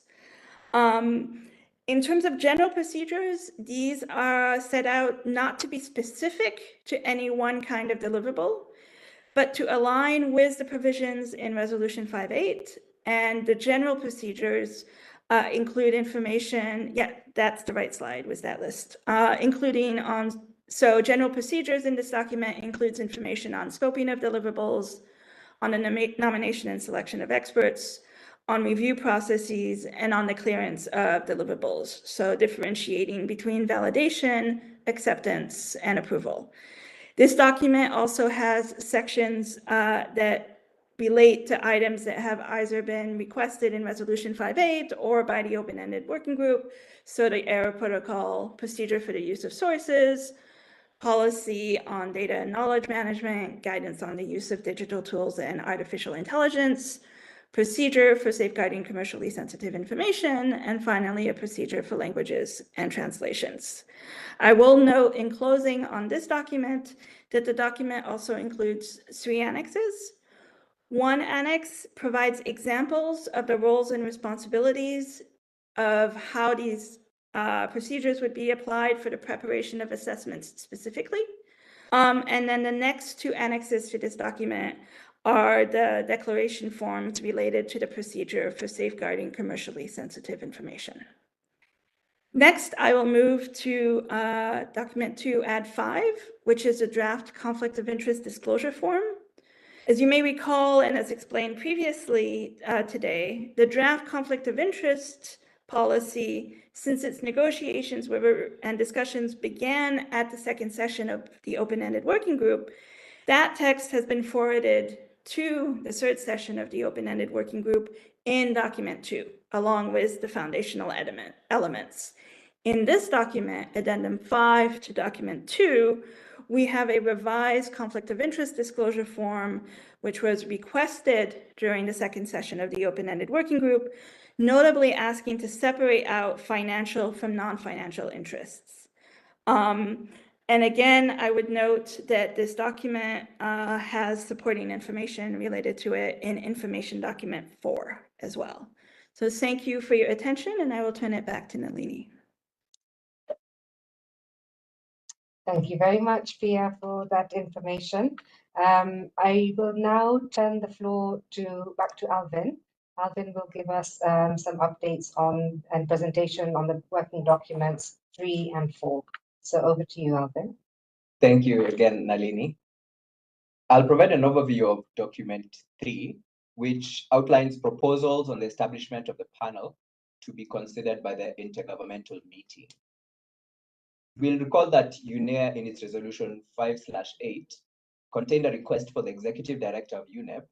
In terms of general procedures, these are set out not to be specific to any one kind of deliverable, but to align with the provisions in Resolution 5.8, and the general procedures include information, yeah, that's the right slide with that list, including on, so general procedures in this document includes information on scoping of deliverables, on the nomination and selection of experts, on review processes, and on the clearance of deliverables, so differentiating between validation, acceptance, and approval. This document also has sections that relate to items that have either been requested in Resolution 5.8 or by the open-ended working group, so the error protocol, procedure for the use of sources, policy on data and knowledge management, guidance on the use of digital tools and artificial intelligence, procedure for safeguarding commercially sensitive information, and finally, a procedure for languages and translations. I will note in closing on this document that the document also includes 3 annexes. One annex provides examples of the roles and responsibilities of how these procedures would be applied for the preparation of assessments specifically. And then the next 2 annexes to this document are the declaration forms related to the procedure for safeguarding commercially sensitive information. Next, I will move to document 2, add 5, which is a draft conflict of interest disclosure form. As you may recall, and as explained previously today, the draft conflict of interest policy, since its negotiations and discussions began at the 2nd session of the open-ended working group, that text has been forwarded to the 3rd session of the open-ended working group in document 2, along with the foundational elements. In this document, addendum 5 to document 2, we have a revised conflict of interest disclosure form, which was requested during the 2nd session of the open-ended working group, notably asking to separate out financial from non-financial interests. And again, I would note that this document has supporting information related to it in information document 4 as well. So thank you for your attention, and I will turn it back to Nalini. Thank you very much, Pia, for that information. I will now turn the floor back to Alvin. Alvin will give us some updates on and presentation on the working documents 3 and 4. So over to you, Alvin. Thank you again, Nalini. I'll provide an overview of document 3, which outlines proposals on the establishment of the panel to be considered by the intergovernmental meeting. We'll recall that UNEA in its resolution 5/8 contained a request for the executive director of UNEP,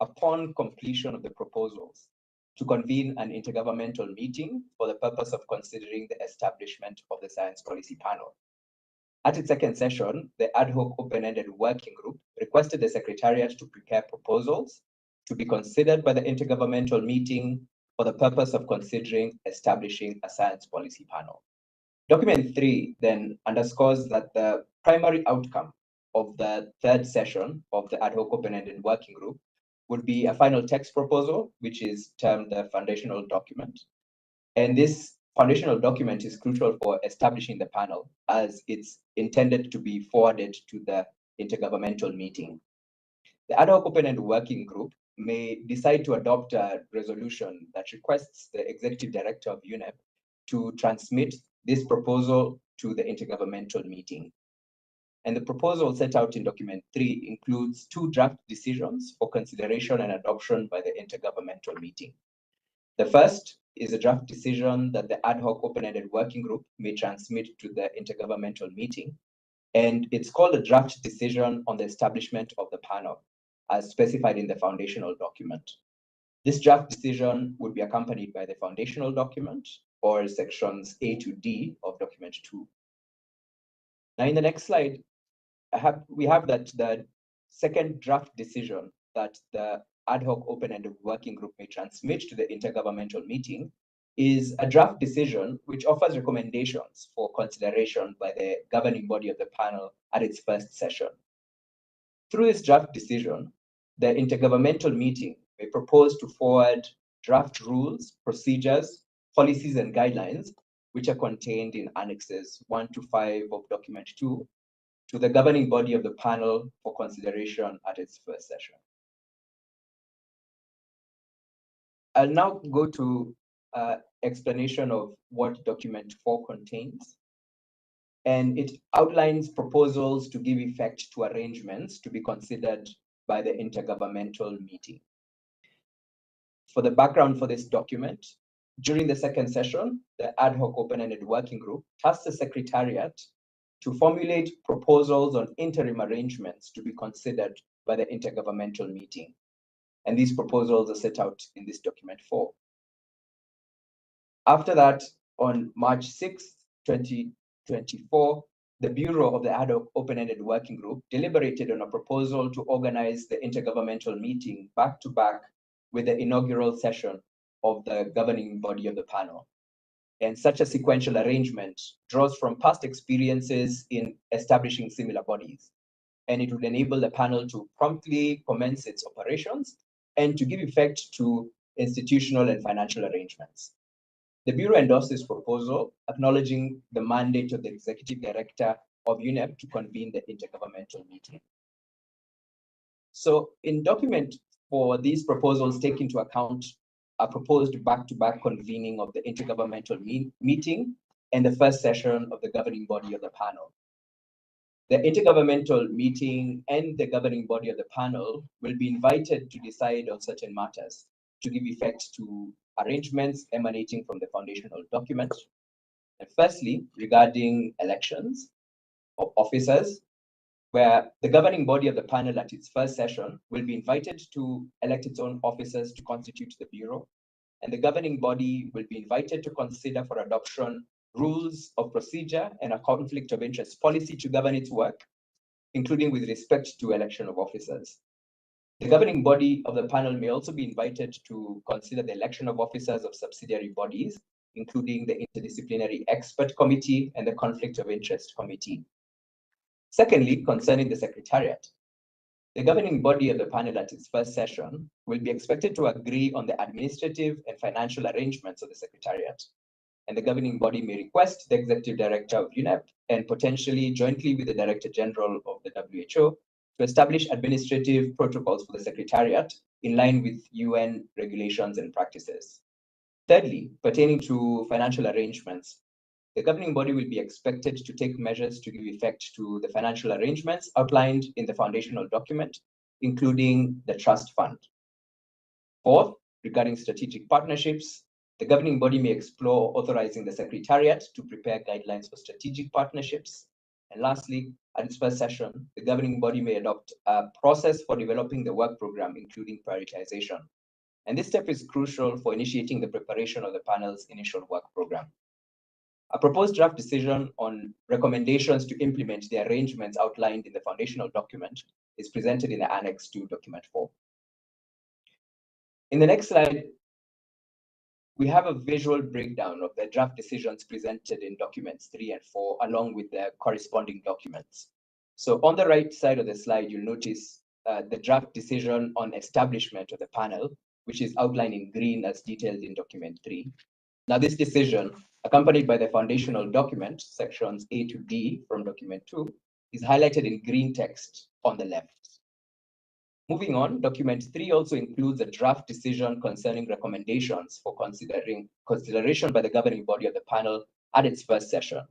upon completion of the proposals, to convene an intergovernmental meeting for the purpose of considering the establishment of the science policy panel. At its 2nd session, the ad hoc open-ended working group requested the Secretariat to prepare proposals to be considered by the intergovernmental meeting for the purpose of considering establishing a science policy panel. Document 3 then underscores that the primary outcome of the 3rd session of the ad hoc open-ended working group would be a final text proposal, which is termed the foundational document. And this foundational document is crucial for establishing the panel, as it's intended to be forwarded to the intergovernmental meeting. The ad hoc open-ended working group may decide to adopt a resolution that requests the executive director of UNEP to transmit this proposal to the intergovernmental meeting. and the proposal set out in document 3 includes 2 draft decisions for consideration and adoption by the intergovernmental meeting. The first is a draft decision that the ad hoc open-ended working group may transmit to the intergovernmental meeting, and it's called a draft decision on the establishment of the panel, as specified in the foundational document. This draft decision would be accompanied by the foundational document or sections A to D of document 2. Now, in the next slide, we have that the second draft decision that the ad hoc open-ended working group may transmit to the intergovernmental meeting is a draft decision which offers recommendations for consideration by the governing body of the panel at its first session. Through this draft decision, the intergovernmental meeting may propose to forward draft rules, procedures, policies, and guidelines, which are contained in annexes 1 to 5 of document 2, to the governing body of the panel for consideration at its first session. I'll now go to explanation of what document 4 contains. And it outlines proposals to give effect to arrangements to be considered by the intergovernmental meeting. For the background for this document, during the second session, the ad hoc open-ended working group tasked the Secretariat to formulate proposals on interim arrangements to be considered by the intergovernmental meeting. And these proposals are set out in this document 4. After that, on March 6, 2024, the Bureau of the ad hoc open-ended working group deliberated on a proposal to organize the intergovernmental meeting back-to-back with the inaugural session of the governing body of the panel. And such a sequential arrangement draws from past experiences in establishing similar bodies. And it would enable the panel to promptly commence its operations and to give effect to institutional and financial arrangements. The Bureau endorsed this proposal, acknowledging the mandate of the Executive Director of UNEP to convene the intergovernmental meeting. So in document 4, these proposals take into account a proposed back-to-back convening of the intergovernmental meeting and the first session of the governing body of the panel. The intergovernmental meeting and the governing body of the panel will be invited to decide on certain matters to give effect to arrangements emanating from the foundational document. And firstly, regarding elections of officers, where the governing body of the panel at its first session will be invited to elect its own officers to constitute the Bureau, and the governing body will be invited to consider for adoption rules of procedure and a conflict of interest policy to govern its work, including with respect to election of officers. The governing body of the panel may also be invited to consider the election of officers of subsidiary bodies, including the Interdisciplinary Expert Committee and the Conflict of Interest Committee. Secondly, concerning the Secretariat, the governing body of the panel at its first session will be expected to agree on the administrative and financial arrangements of the Secretariat. And the governing body may request the Executive Director of UNEP and potentially jointly with the Director General of the WHO to establish administrative protocols for the Secretariat in line with UN regulations and practices. Thirdly, pertaining to financial arrangements, the governing body will be expected to take measures to give effect to the financial arrangements outlined in the foundational document, including the trust fund. Fourth, regarding strategic partnerships, the governing body may explore authorizing the Secretariat to prepare guidelines for strategic partnerships. And lastly, at its first session, the governing body may adopt a process for developing the work program, including prioritization. And this step is crucial for initiating the preparation of the panel's initial work program. A proposed draft decision on recommendations to implement the arrangements outlined in the foundational document is presented in the annex to document 4. In the next slide, we have a visual breakdown of the draft decisions presented in documents 3 and 4, along with their corresponding documents. So on the right side of the slide, you'll notice the draft decision on establishment of the panel, which is outlined in green as detailed in document 3. Now, this decision, accompanied by the foundational document, sections A to D from document 2, is highlighted in green text on the left. Moving on, document 3 also includes a draft decision concerning recommendations for consideration by the governing body of the panel at its first session.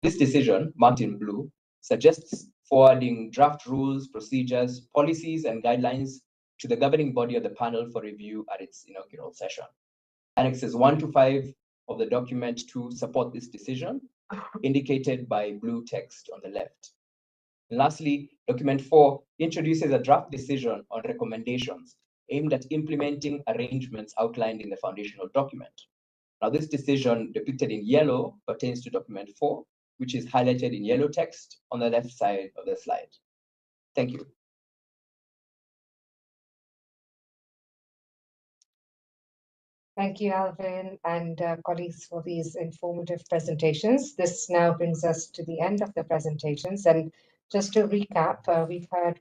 This decision, marked in blue, suggests forwarding draft rules, procedures, policies, and guidelines to the governing body of the panel for review at its inaugural session. Annexes 1 to 5 of the document 2 support this decision, indicated by blue text on the left. And lastly, document 4 introduces a draft decision on recommendations aimed at implementing arrangements outlined in the foundational document. Now, this decision depicted in yellow pertains to document 4, which is highlighted in yellow text on the left side of the slide. Thank you. Thank you, Alvin, and colleagues for these informative presentations. This now brings us to the end of the presentations. And just to recap, we've heard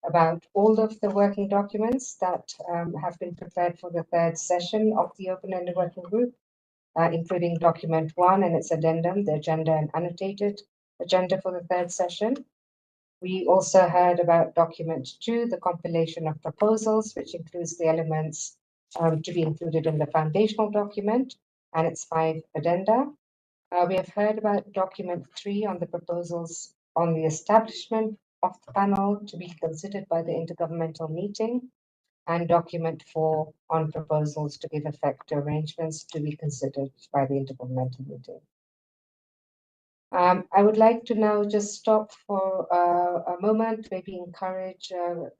about all of the working documents that have been prepared for the third session of the Open-Ended Working Group, including document 1 and its addendum, the agenda and annotated agenda for the third session. We also heard about document 2, the compilation of proposals, which includes the elements to be included in the foundational document and its 5 addenda. We have heard about document 3 on the proposals on the establishment of the panel to be considered by the intergovernmental meeting, and document 4 on proposals to give effect to arrangements to be considered by the intergovernmental meeting. I would like to now just stop for a moment, maybe encourage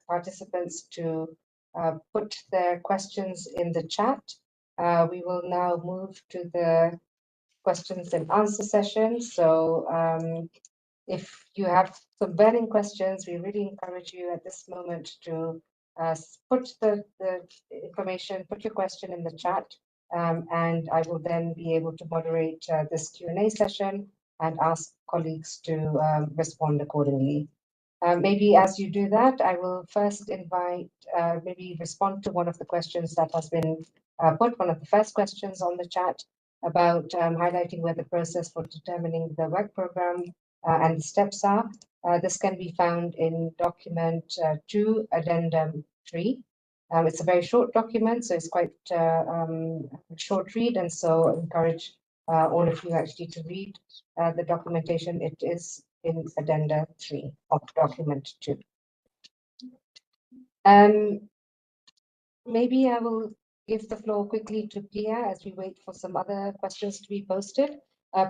participants to put their questions in the chat. We will now move to the questions and answer session. So if you have some burning questions, we really encourage you at this moment to put the information, put your question in the chat, and I will then be able to moderate this Q&A session and ask colleagues to respond accordingly. Maybe as you do that, I will first invite, maybe respond to one of the questions that has been put, one of the first questions on the chat about highlighting where the process for determining the work program and the steps are. This can be found in document 2, addendum 3. It's a very short document, so it's quite short read, and so I encourage all of you actually to read the documentation. It is in addenda 3 of document 2. Maybe I will give the floor quickly to Pia as we wait for some other questions to be posted.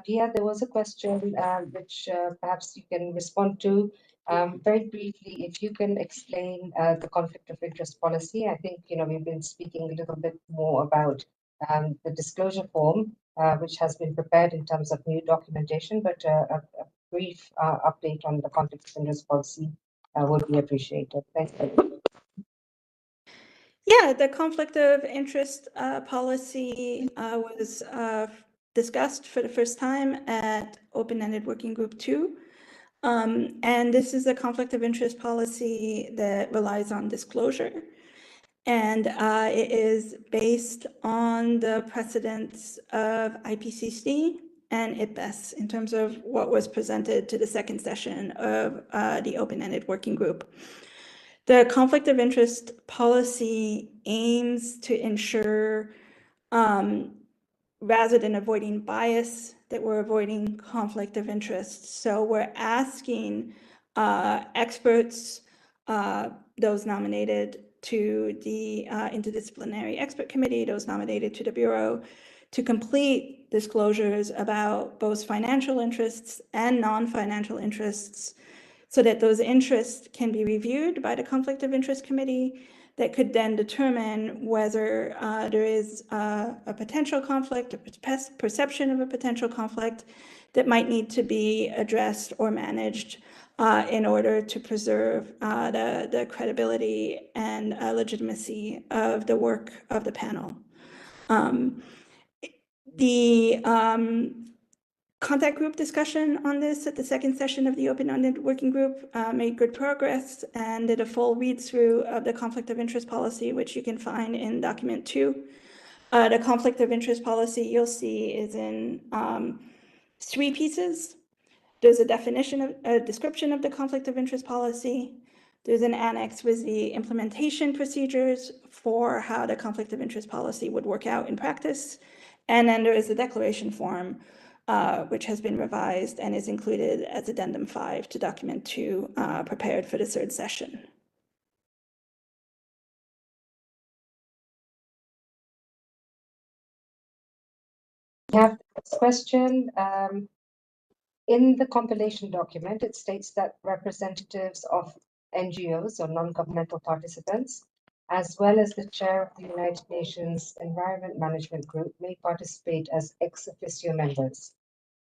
Pia, there was a question which perhaps you can respond to. Very briefly, if you can explain the conflict of interest policy. I think we've been speaking a little bit more about the disclosure form, which has been prepared in terms of new documentation, but a brief update on the conflict of interest policy would be appreciated. Thank you. Yeah, the conflict of interest policy was discussed for the first time at Open-Ended Working Group 2. And this is a conflict of interest policy that relies on disclosure. And it is based on the precedents of IPCC and IPBES in terms of what was presented to the second session of the Open-Ended Working Group. The conflict of interest policy aims to ensure, rather than avoiding bias, that we're avoiding conflict of interest. So we're asking experts, those nominated to the Interdisciplinary Expert Committee, those nominated to the Bureau, to complete disclosures about both financial interests and non-financial interests, so that those interests can be reviewed by the Conflict of Interest Committee that could then determine whether there is a potential conflict, a perception of a potential conflict that might need to be addressed or managed in order to preserve the credibility and legitimacy of the work of the panel. Contact group discussion on this at the second session of the Open-Ended Working Group made good progress and did a full read-through of the conflict of interest policy, which you can find in document 2. The conflict of interest policy you'll see is in 3 pieces. There's a definition, a description of the conflict of interest policy. There's an annex with the implementation procedures for how the conflict of interest policy would work out in practice. And then there is a declaration form which has been revised and is included as Addendum 5 to Document 2, prepared for the third session. We have this question. In the compilation document, it states that representatives of NGOs or non-governmental participants, as well as the chair of the United Nations Environment Management Group, may participate as ex officio members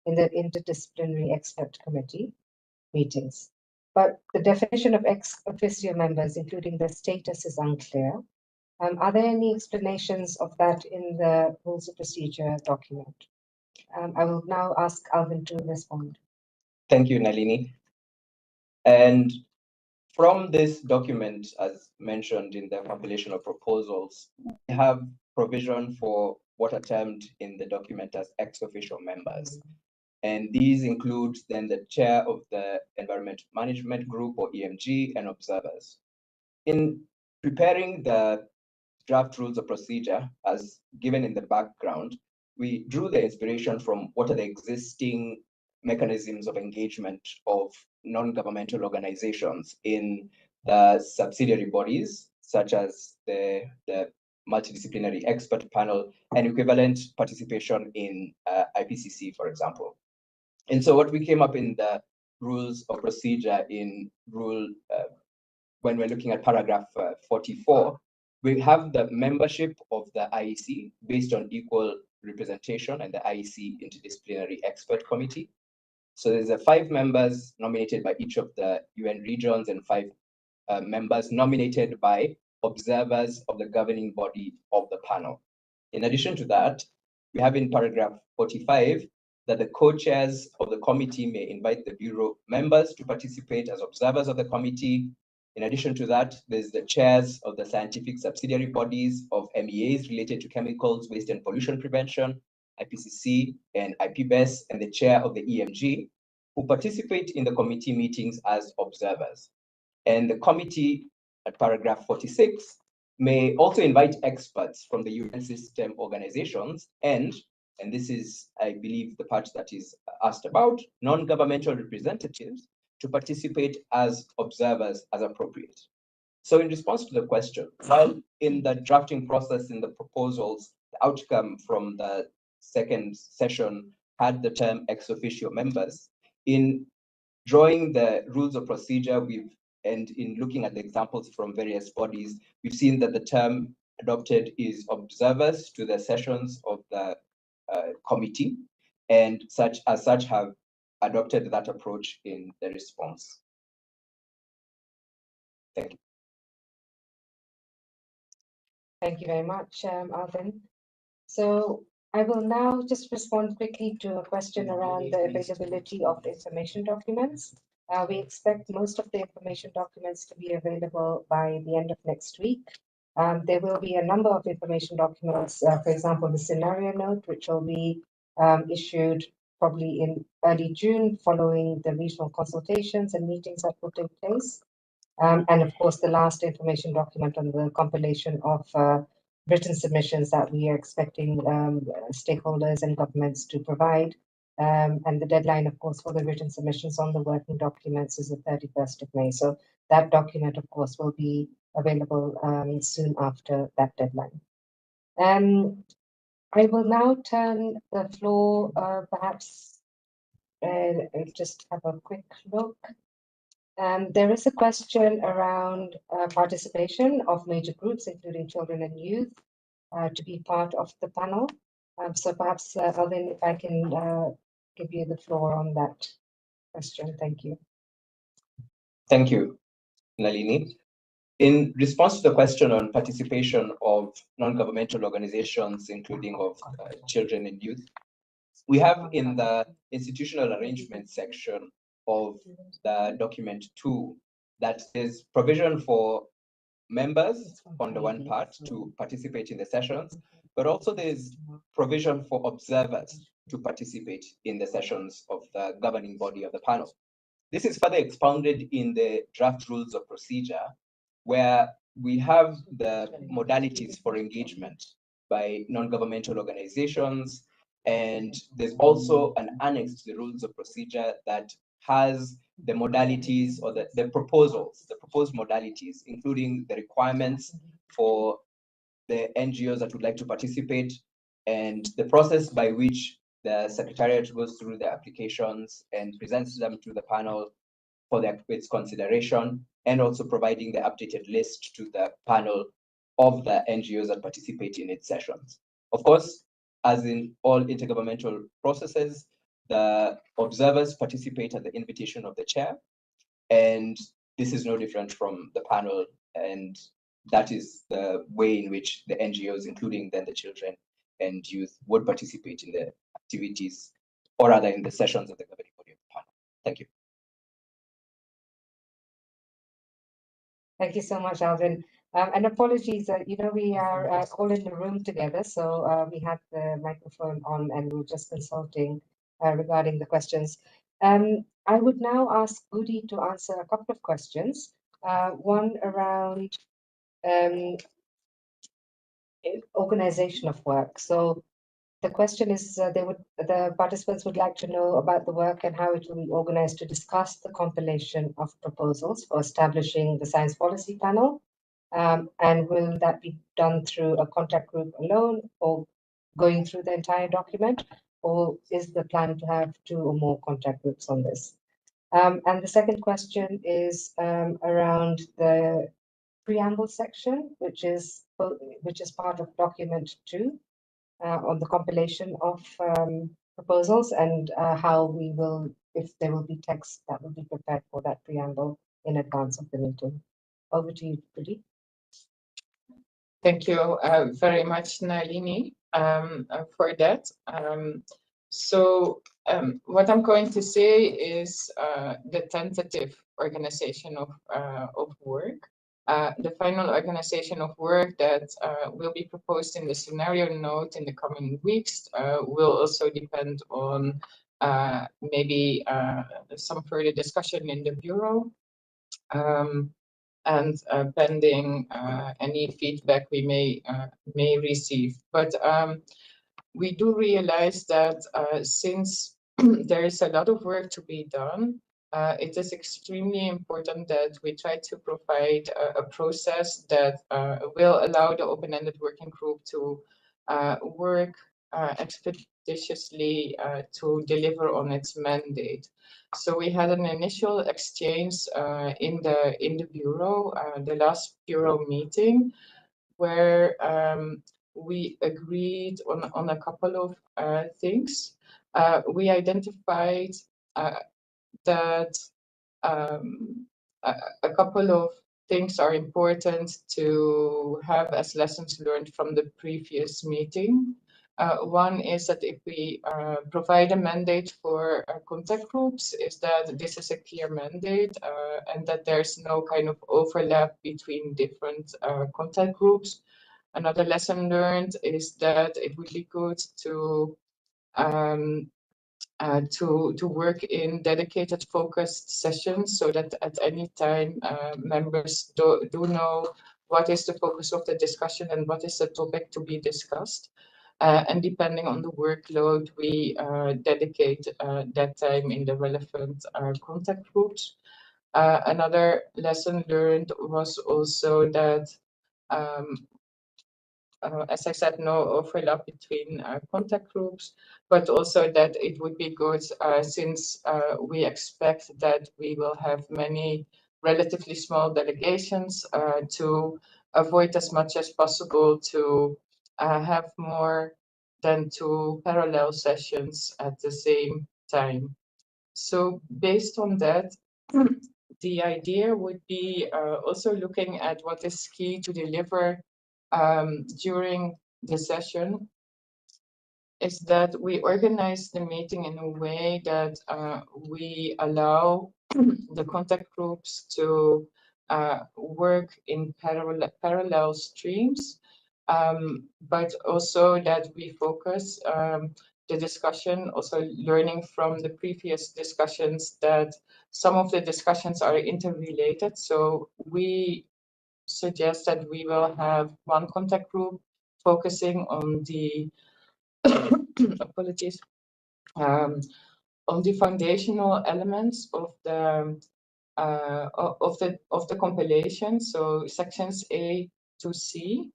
in the interdisciplinary expert committee meetings. But the definition of ex officio members, including their status, is unclear. Are there any explanations of that in the rules of procedure document? I will now ask Alvin to respond. Thank you, Nalini. And from this document, as mentioned in the compilation of proposals, we have provision for what are termed in the document as ex officio members. And these include then the chair of the Environment Management Group, or EMG, and observers. In preparing the draft rules of procedure, as given in the background, we drew the inspiration from what are the existing mechanisms of engagement of non-governmental organizations in the subsidiary bodies, such as the multidisciplinary expert panel and equivalent participation in IPCC, for example. And so what we came up in the rules of procedure in when we're looking at paragraph 44, we have the membership of the IEC based on equal representation and the IEC Interdisciplinary Expert Committee. So there's 5 members nominated by each of the UN regions and 5 members nominated by observers of the governing body of the panel. In addition to that, we have in paragraph 45 that the co-chairs of the committee may invite the Bureau members to participate as observers of the committee. In addition to that, there's the chairs of the scientific subsidiary bodies of MEAs related to chemicals, waste and pollution prevention, IPCC and IPBES, and the chair of the EMG, who participate in the committee meetings as observers. And the committee, at paragraph 46, may also invite experts from the UN system organizations and this is, I believe, the part that is asked about, non-governmental representatives to participate as observers as appropriate. So in response to the question, while in the drafting process in the proposals, the outcome from the second session had the term ex officio members, in drawing the rules of procedure, and in looking at the examples from various bodies, we've seen that the term adopted is observers to the sessions of the committee, and as such have adopted that approach in the response. Thank you. Thank you very much, Alvin. So I will now just respond quickly to a question around the availability of the information documents. We expect most of the information documents to be available by the end of next week. There will be a number of information documents, for example, the scenario note, which will be issued probably in early June following the regional consultations and meetings that will take place. And of course, the last information document on the compilation of written submissions that we are expecting stakeholders and governments to provide. And the deadline, of course, for the written submissions on the working documents is the 31st of May. So that document, of course, will be available soon after that deadline. I will now turn the floor, perhaps just have a quick look. There is a question around participation of major groups, including children and youth, to be part of the panel. So perhaps, Alvin, if I can give you the floor on that question. Thank you. Thank you, Nalini. In response to the question on participation of non-governmental organizations, including of children and youth, we have in the institutional arrangement section of the document 2 that there's provision for members on the one part to participate in the sessions, but also there's provision for observers to participate in the sessions of the governing body of the panel. This is further expounded in the draft rules of procedure, where we have the modalities for engagement by non-governmental organizations And there's also an annex to the rules of procedure that has the modalities or the proposed modalities, including the requirements for the NGOs that would like to participate and the process by which the Secretariat goes through the applications and presents them to the panel for its consideration, and also providing the updated list to the panel of the NGOs that participate in its sessions. Of course, as in all intergovernmental processes, the observers participate at the invitation of the chair, and this is no different from the panel, and that is the way in which the NGOs, including then the children and youth, would participate in the activities, or rather in the sessions of the governing body of the panel. Thank you. Thank you so much, Alvin. And apologies, we are all in the room together, so we had the microphone on and we were just consulting regarding the questions. I would now ask Udi to answer a couple of questions. One around organization of work. So the question is, the participants would like to know about the work and how it will be organized to discuss the compilation of proposals for establishing the science policy panel. And will that be done through a contact group alone, or going through the entire document, or is the plan to have 2 or more contact groups on this? And the second question is around the preamble section, which is part of document 2. On the compilation of proposals, and how we will, if there will be text that will be prepared for that preamble in advance of the meeting. Over to you, Udi. Thank you very much, Nalini, for that. What I'm going to say is the tentative organization of work. The final organization of work that will be proposed in the scenario note in the coming weeks will also depend on maybe some further discussion in the Bureau, and pending any feedback we may receive. But we do realize that since there is a lot of work to be done, it is extremely important that we try to provide a process that will allow the open-ended working group to work expeditiously to deliver on its mandate. So we had an initial exchange in the Bureau, the last Bureau meeting, where we agreed on a couple of things. We identified that a couple of things are important to have as lessons learned from the previous meeting. One is that if we provide a mandate for contact groups, is that this is a clear mandate and that there's no kind of overlap between different contact groups. Another lesson learned is that it would be good to work in dedicated focused sessions, so that at any time members do know what is the focus of the discussion and what is the topic to be discussed. And depending on the workload, we dedicate that time in the relevant contact groups. Another lesson learned was also that, as I said, no overlap between contact groups, but also that it would be good, since we expect that we will have many relatively small delegations, to avoid as much as possible to have more than 2 parallel sessions at the same time. So based on that, the idea would be also looking at what is key to deliver during the session, is that we organize the meeting in a way that we allow the contact groups to work in parallel streams, but also that we focus the discussion, also learning from the previous discussions that some of the discussions are interrelated. So we suggest that we will have one contact group focusing on the apologies, on the foundational elements of the compilation, so sections A to C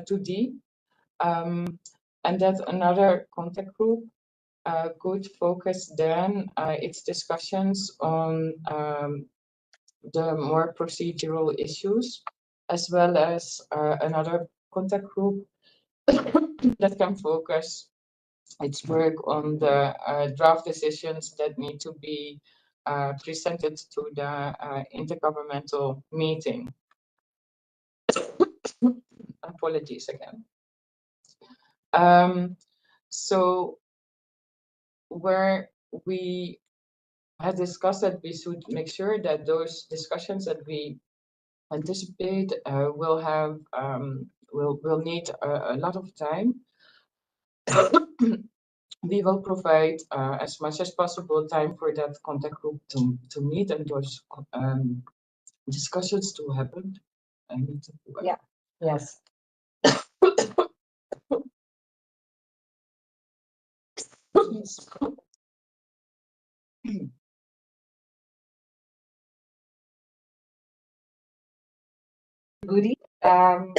to D, and that another contact group could focus then its discussions on the more procedural issues, as well as another contact group that can focus its work on the draft decisions that need to be presented to the intergovernmental meeting. Apologies again. So where we had discussed that we should make sure that those discussions that we anticipate will have will need a lot of time. We will provide as much as possible time for that contact group to meet and those discussions to happen. I need to. Yeah. Yes. Goody. And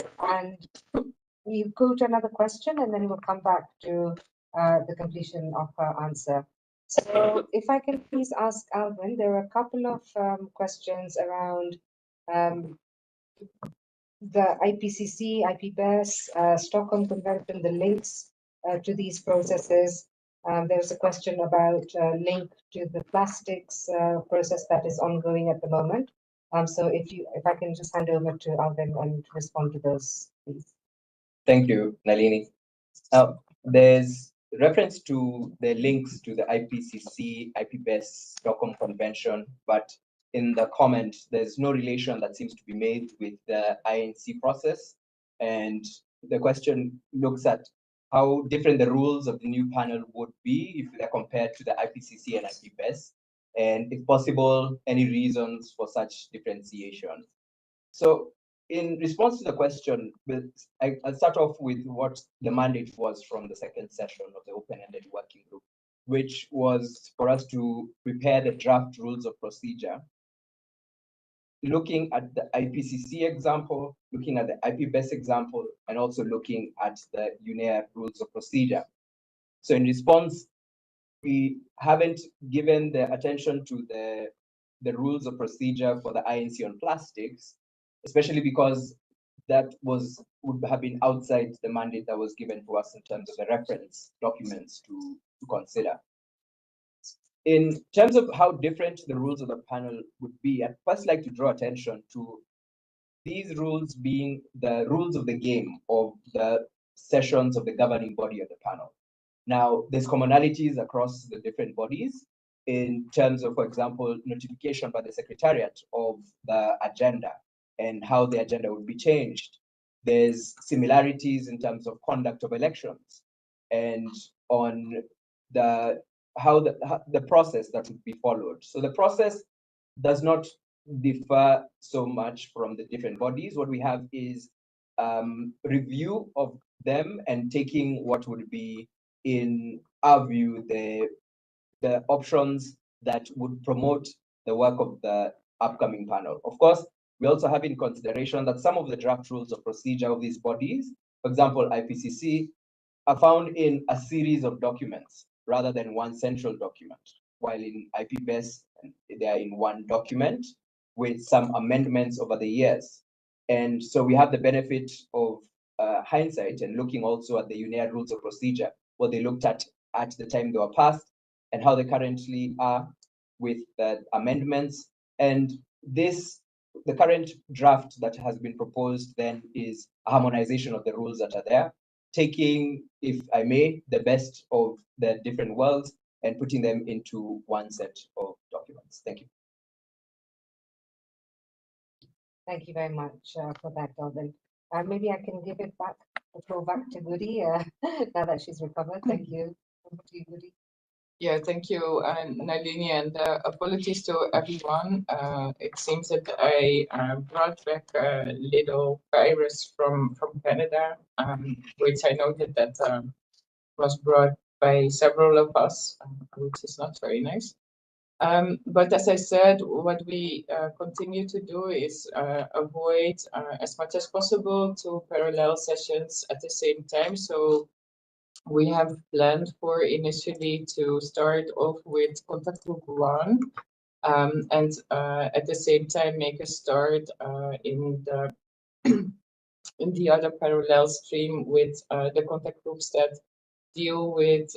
we go to another question and then we'll come back to the completion of her answer. So if I can please ask Alvin, there are a couple of questions around the IPCC, IPBES, Stockholm Convention, the links to these processes. There's a question about link to the plastics process that is ongoing at the moment. So if I can just hand over to Alvin and respond to those, please. Thank you, Nalini. There's reference to the links to the IPCC, IPBES, Stockholm Convention, but in the comment, there's no relation that seems to be made with the INC process. And the question looks at how different the rules of the new panel would be if they're compared to the IPCC and IPBES, and if possible, any reasons for such differentiation. So in response to the question, I'll start off with what the mandate was from the second session of the open-ended working group, which was for us to prepare the draft rules of procedure, looking at the IPCC example, looking at the IPBES example, and also looking at the UNEA rules of procedure. So in response, we haven't given the attention to the rules of procedure for the INC on plastics, especially because that would have been outside the mandate that was given to us in terms of the reference documents to consider. In terms of how different the rules of the panel would be, I'd first like to draw attention to these rules being the rules of the game of the sessions of the governing body of the panel. Now, there's commonalities across the different bodies in terms of, for example, notification by the Secretariat of the agenda and how the agenda would be changed. There's similarities in terms of conduct of elections and on how the process that would be followed. So the process does not differ so much from the different bodies. What we have is review of them and taking what would be, in our view, the options that would promote the work of the upcoming panel. Of course, we also have in consideration that some of the draft rules of procedure of these bodies, for example, IPCC, are found in a series of documents rather than one central document, while in IPBES, they are in one document with some amendments over the years. And so we have the benefit of hindsight and looking also at the UNEA rules of procedure, what they looked at the time they were passed and how they currently are with the amendments. And the current draft that has been proposed then is a harmonization of the rules that are there, taking, if I may, the best of the different worlds and putting them into one set of documents. Thank you. Thank you very much for that, Alvin. Maybe I can give the floor back to Goody now that she's recovered. Thank you. Over to you, Goody. Yeah, thank you, Nalini, and apologies to everyone. It seems that I brought back a little virus from Canada, which I noted that was brought by several of us, which is not very nice. But as I said, what we continue to do is avoid as much as possible 2 parallel sessions at the same time. So we have planned for initially to start off with contact group 1, and at the same time make a start in the other parallel stream with the contact groups that deal with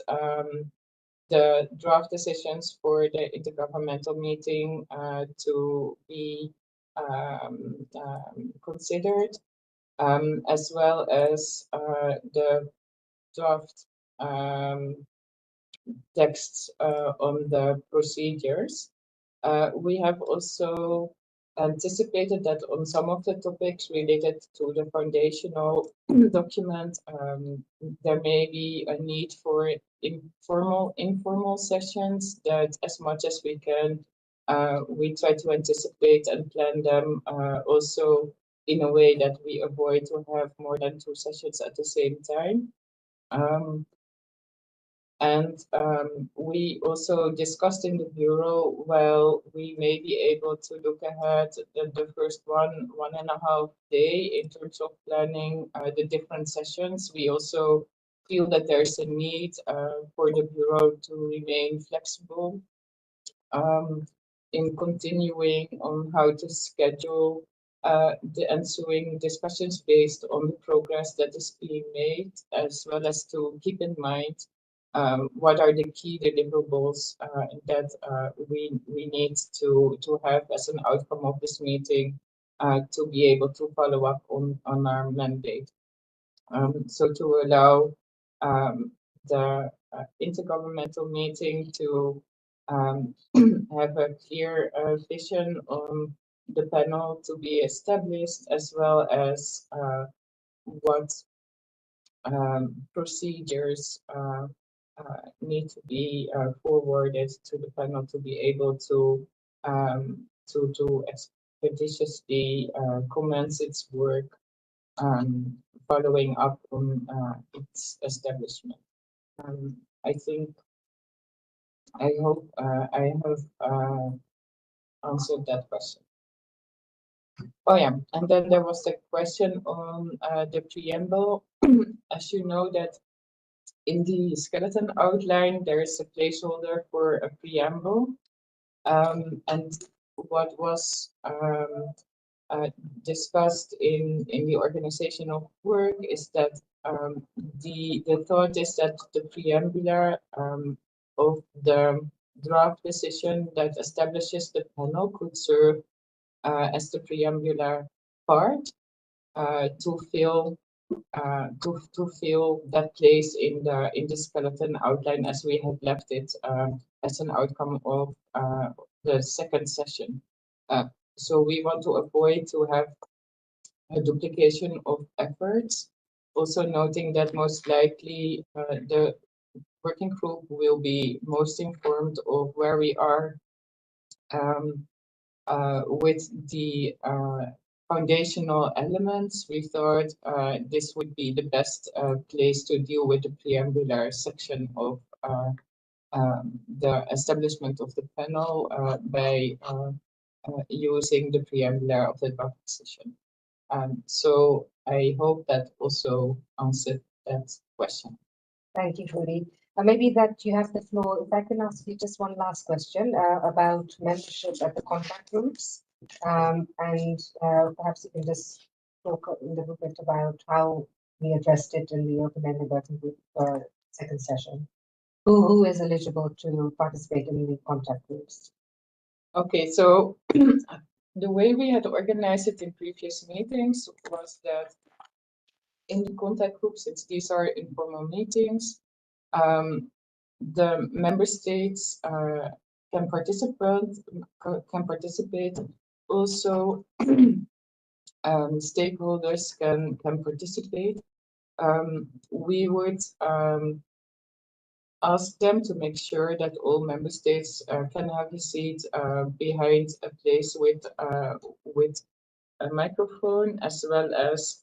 the draft decisions for the intergovernmental meeting to be considered, as well as the draft texts on the procedures. We have also anticipated that on some of the topics related to the foundational document, there may be a need for informal sessions that, as much as we can, we try to anticipate and plan them also in a way that we avoid to have more than 2 sessions at the same time. We also discussed in the Bureau, well, we may be able to look ahead the first 1.5 day in terms of planning the different sessions. We also feel that there's a need for the Bureau to remain flexible in continuing on how to schedule the ensuing discussions based on the progress that is being made, as well as to keep in mind what are the key deliverables that we need to have as an outcome of this meeting to be able to follow up on our mandate. So to allow the intergovernmental meeting to have a clear vision on the panel to be established, as well as what procedures need to be forwarded to the panel to be able to expeditiously commence its work following up on its establishment. I hope I have answered that question. Oh yeah, and then there was a question on the preamble. As you know, that in the skeleton outline, there is a placeholder for a preamble. And what was discussed in the organizational work is that the thought is that the preambular of the draft decision that establishes the panel could serve as the preambular part to fill that place in the skeleton outline as we have left it as an outcome of the second session. So we want to avoid to have a duplication of efforts. Also noting that most likely the working group will be most informed of where we are with the foundational elements. We thought this would be the best place to deal with the preambular section of the establishment of the panel by using the preambular of the draft decision. So I hope that also answered that question. Thank you, Rudy. Maybe that you have the floor. If I can ask you just one last question about membership at the contact groups. And perhaps you can just talk a little bit about how we addressed it in the open-ended working group second session. Who is eligible to participate in the contact groups? Okay, so the way we had organized it in previous meetings was that in the contact groups, since these are informal meetings, the member states can participate. Also, stakeholders can participate. We would ask them to make sure that all member states can have a seat behind a place with a microphone, as well as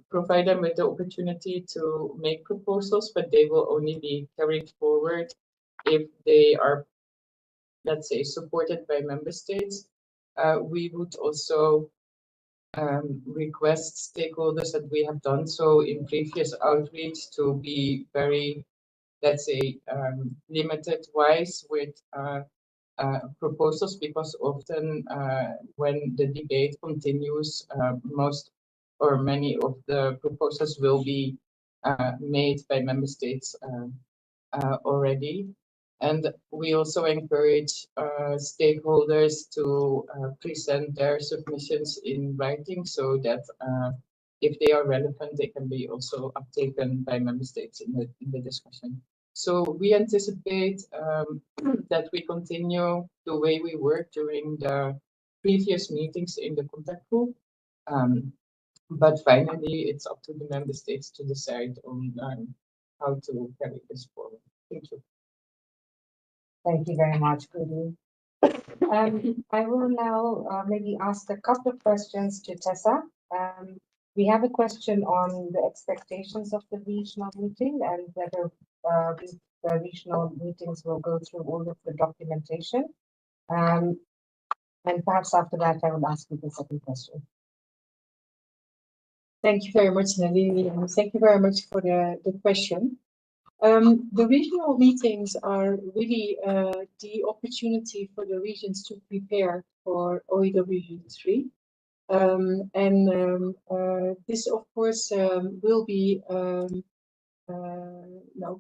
provide them with the opportunity to make proposals, but they will only be carried forward if they are, let's say, supported by member states. We would also request stakeholders that we have done so in previous outreach to be very, let's say, limited wise with proposals, because often when the debate continues, most or many of the proposals will be made by member states already. And we also encourage stakeholders to present their submissions in writing, so that if they are relevant, they can be also uptaken by member states in the discussion. So we anticipate that we continue the way we worked during the previous meetings in the contact group. But finally, it's up to the member states to decide on how to carry this forward. Thank you. Thank you very much, Gudi. I will now maybe ask a couple of questions to Tessa. We have a question on the expectations of the regional meeting and whether the regional meetings will go through all of the documentation. And perhaps after that, I will ask you the second question. Thank you very much, Nalini, and thank you very much for the question. The regional meetings are really the opportunity for the regions to prepare for OEWG 3. This, of course, will be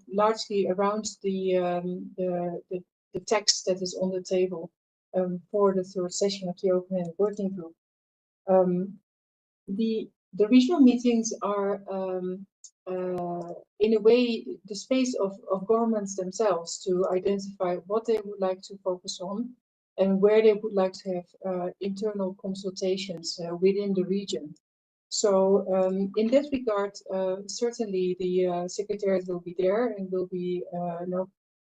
largely around the text that is on the table for the third session of the Open-Ended Working Group. The regional meetings are, in a way, the space of governments themselves to identify what they would like to focus on and where they would like to have internal consultations within the region. So in that regard, certainly the Secretariat will be there and will be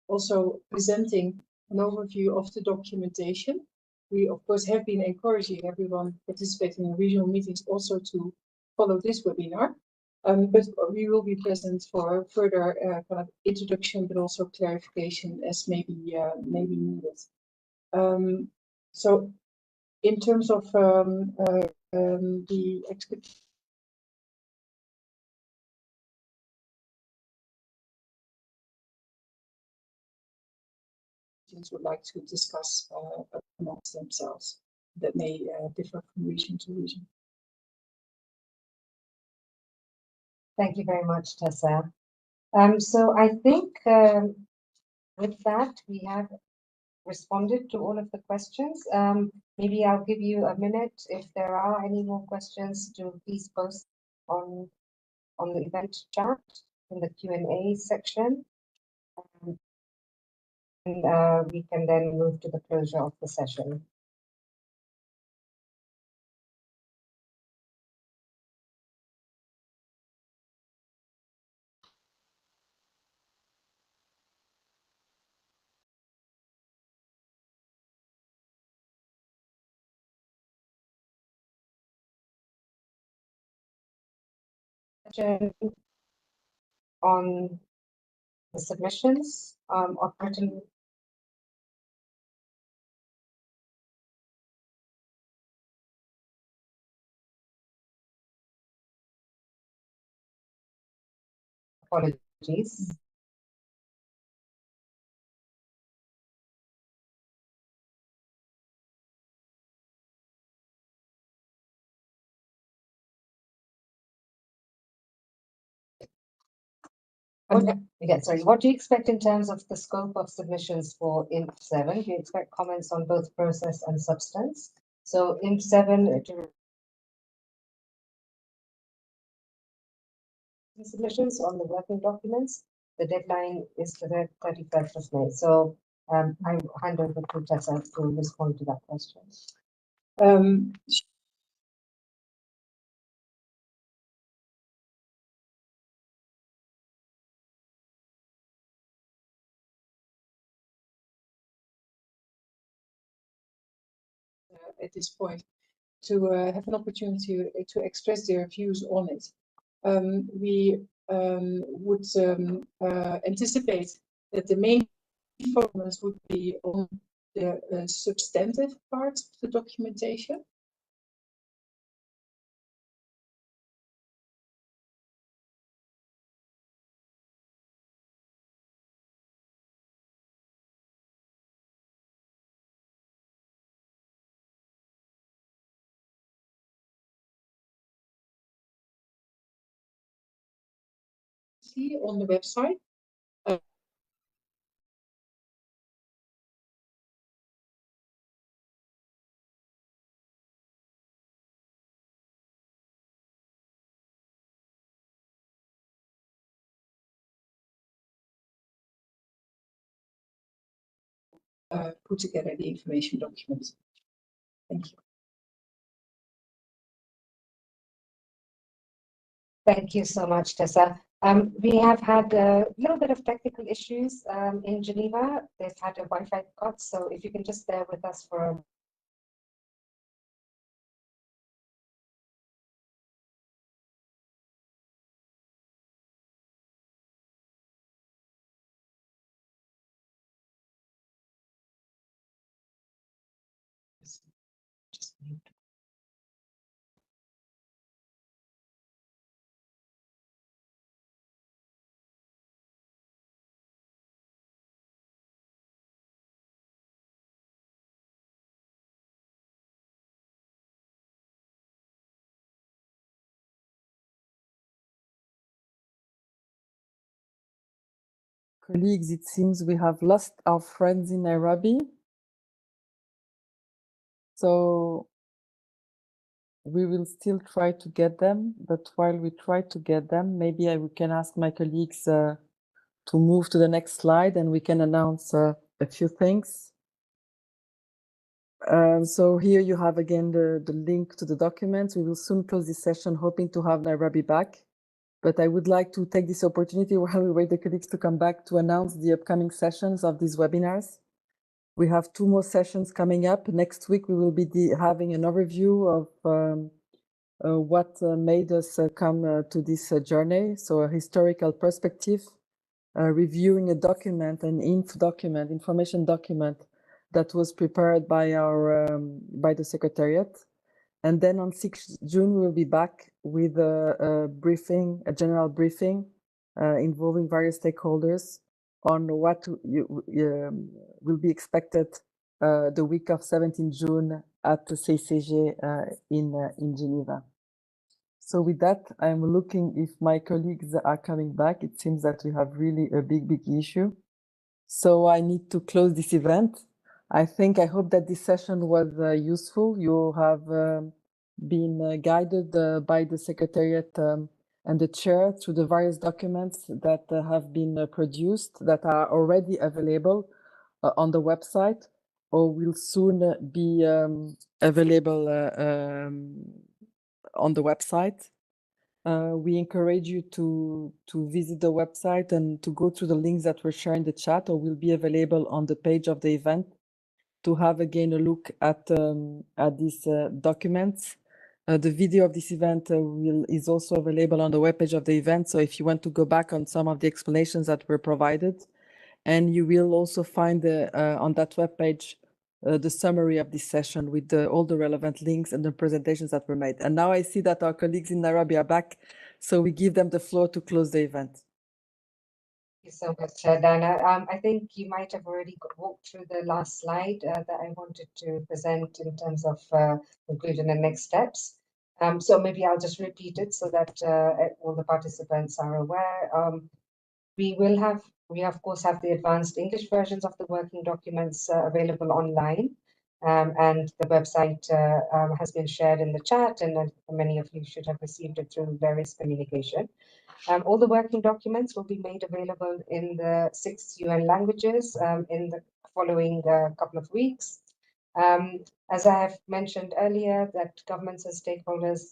also presenting an overview of the documentation. We, of course, have been encouraging everyone participating in regional meetings also to follow this webinar. But we will be present for further kind of introduction, but also clarification as maybe needed. So in terms of the expectations, would like to discuss amongst themselves that may differ from region to region. Thank you very much, Tessa. So I think with that, we have responded to all of the questions. Maybe I'll give you a minute if there are any more questions to please post on the event chat in the Q&A section. And we can then move to the closure of the session. On the submissions of written apologies. What do you expect in terms of the scope of submissions for INF7? Do you expect comments on both process and substance? So INF7 submissions on the working documents. The deadline is the 31st of May. So I hand over to Tessa to respond to that question. At this point, to have an opportunity to express their views on it. we would anticipate that the main focus would be on the substantive part of the documentation. See on the website. Put together the information documents. Thank you. Thank you so much, Tessa. We have had a little bit of technical issues in Geneva. They've had a Wi-Fi cut, so if you can just bear with us for a just mute. Colleagues, it seems we have lost our friends in Nairobi. So we will still try to get them, but while we try to get them, maybe we can ask my colleagues to move to the next slide and we can announce a few things. So here you have again the link to the documents. We will soon close this session, hoping to have Nairobi back. But I would like to take this opportunity while we wait the colleagues to come back to announce the upcoming sessions of these webinars. We have 2 more sessions coming up. Next week, we will be having an overview of what made us come to this journey. So a historical perspective, reviewing a document, an information document that was prepared by by the Secretariat. And then on 6th June, we will be back with a briefing, a general briefing involving various stakeholders on what will be expected the week of 17 June at the CCG in Geneva. So with that, I'm looking if my colleagues are coming back. It seems that we have really a big issue. So I need to close this event. I hope that this session was useful. You have been guided by the Secretariat and the chair through the various documents that have been produced that are already available on the website or will soon be available on the website. We encourage you to visit the website and to go through the links that were shared in the chat or will be available on the page of the event to have again a look at these documents. The video of this event is also available on the webpage of the event. So if you want to go back on some of the explanations that were provided, and you will also find on that webpage the summary of this session with all the relevant links and the presentations that were made. And now I see that our colleagues in Nairobi are back, so we give them the floor to close the event. Thank you so much, Dana. I think you might have already walked through the last slide that I wanted to present in terms of conclusion and next steps. So maybe I'll just repeat it so that all the participants are aware. We of course have the advanced English versions of the working documents available online. And the website has been shared in the chat, and many of you should have received it through various communication. All the working documents will be made available in the 6 UN languages in the following couple of weeks. As I have mentioned earlier, that governments and stakeholders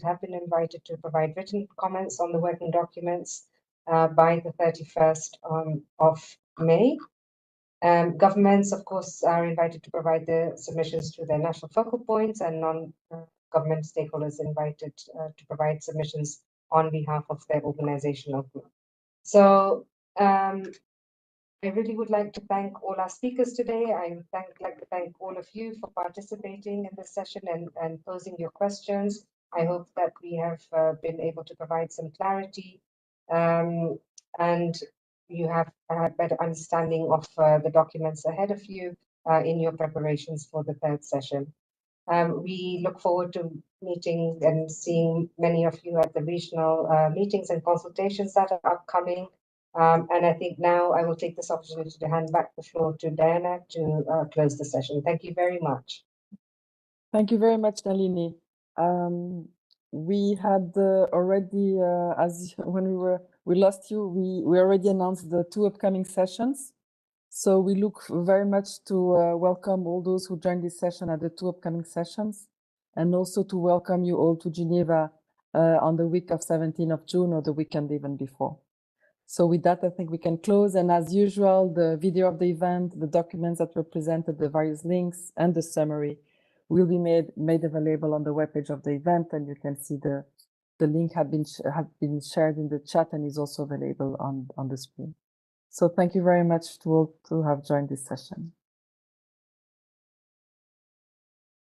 have been invited to provide written comments on the working documents by the 31st of May. Governments, of course, are invited to provide the submissions to their national focal points, and non-government stakeholders invited to provide submissions on behalf of their organizational group. So I really would like to thank all our speakers today. I would like to thank all of you for participating in this session and posing your questions. I hope that we have been able to provide some clarity and you have a better understanding of the documents ahead of you in your preparations for the third session. We look forward to meeting and seeing many of you at the regional meetings and consultations that are upcoming. And I think now I will take this opportunity to hand back the floor to Diana to close the session. Thank you very much. Thank you very much, Nalini. We had already, when we lost you, we already announced the 2 upcoming sessions. So we look very much to welcome all those who joined this session at the 2 upcoming sessions, and also to welcome you all to Geneva on the week of 17th of June or the weekend even before. So with that, I think we can close. And as usual, the video of the event, the documents that were presented, the various links, and the summary will be made available on the webpage of the event. And you can see the link have been shared in the chat and is also available on the screen. So thank you very much to all who have joined this session.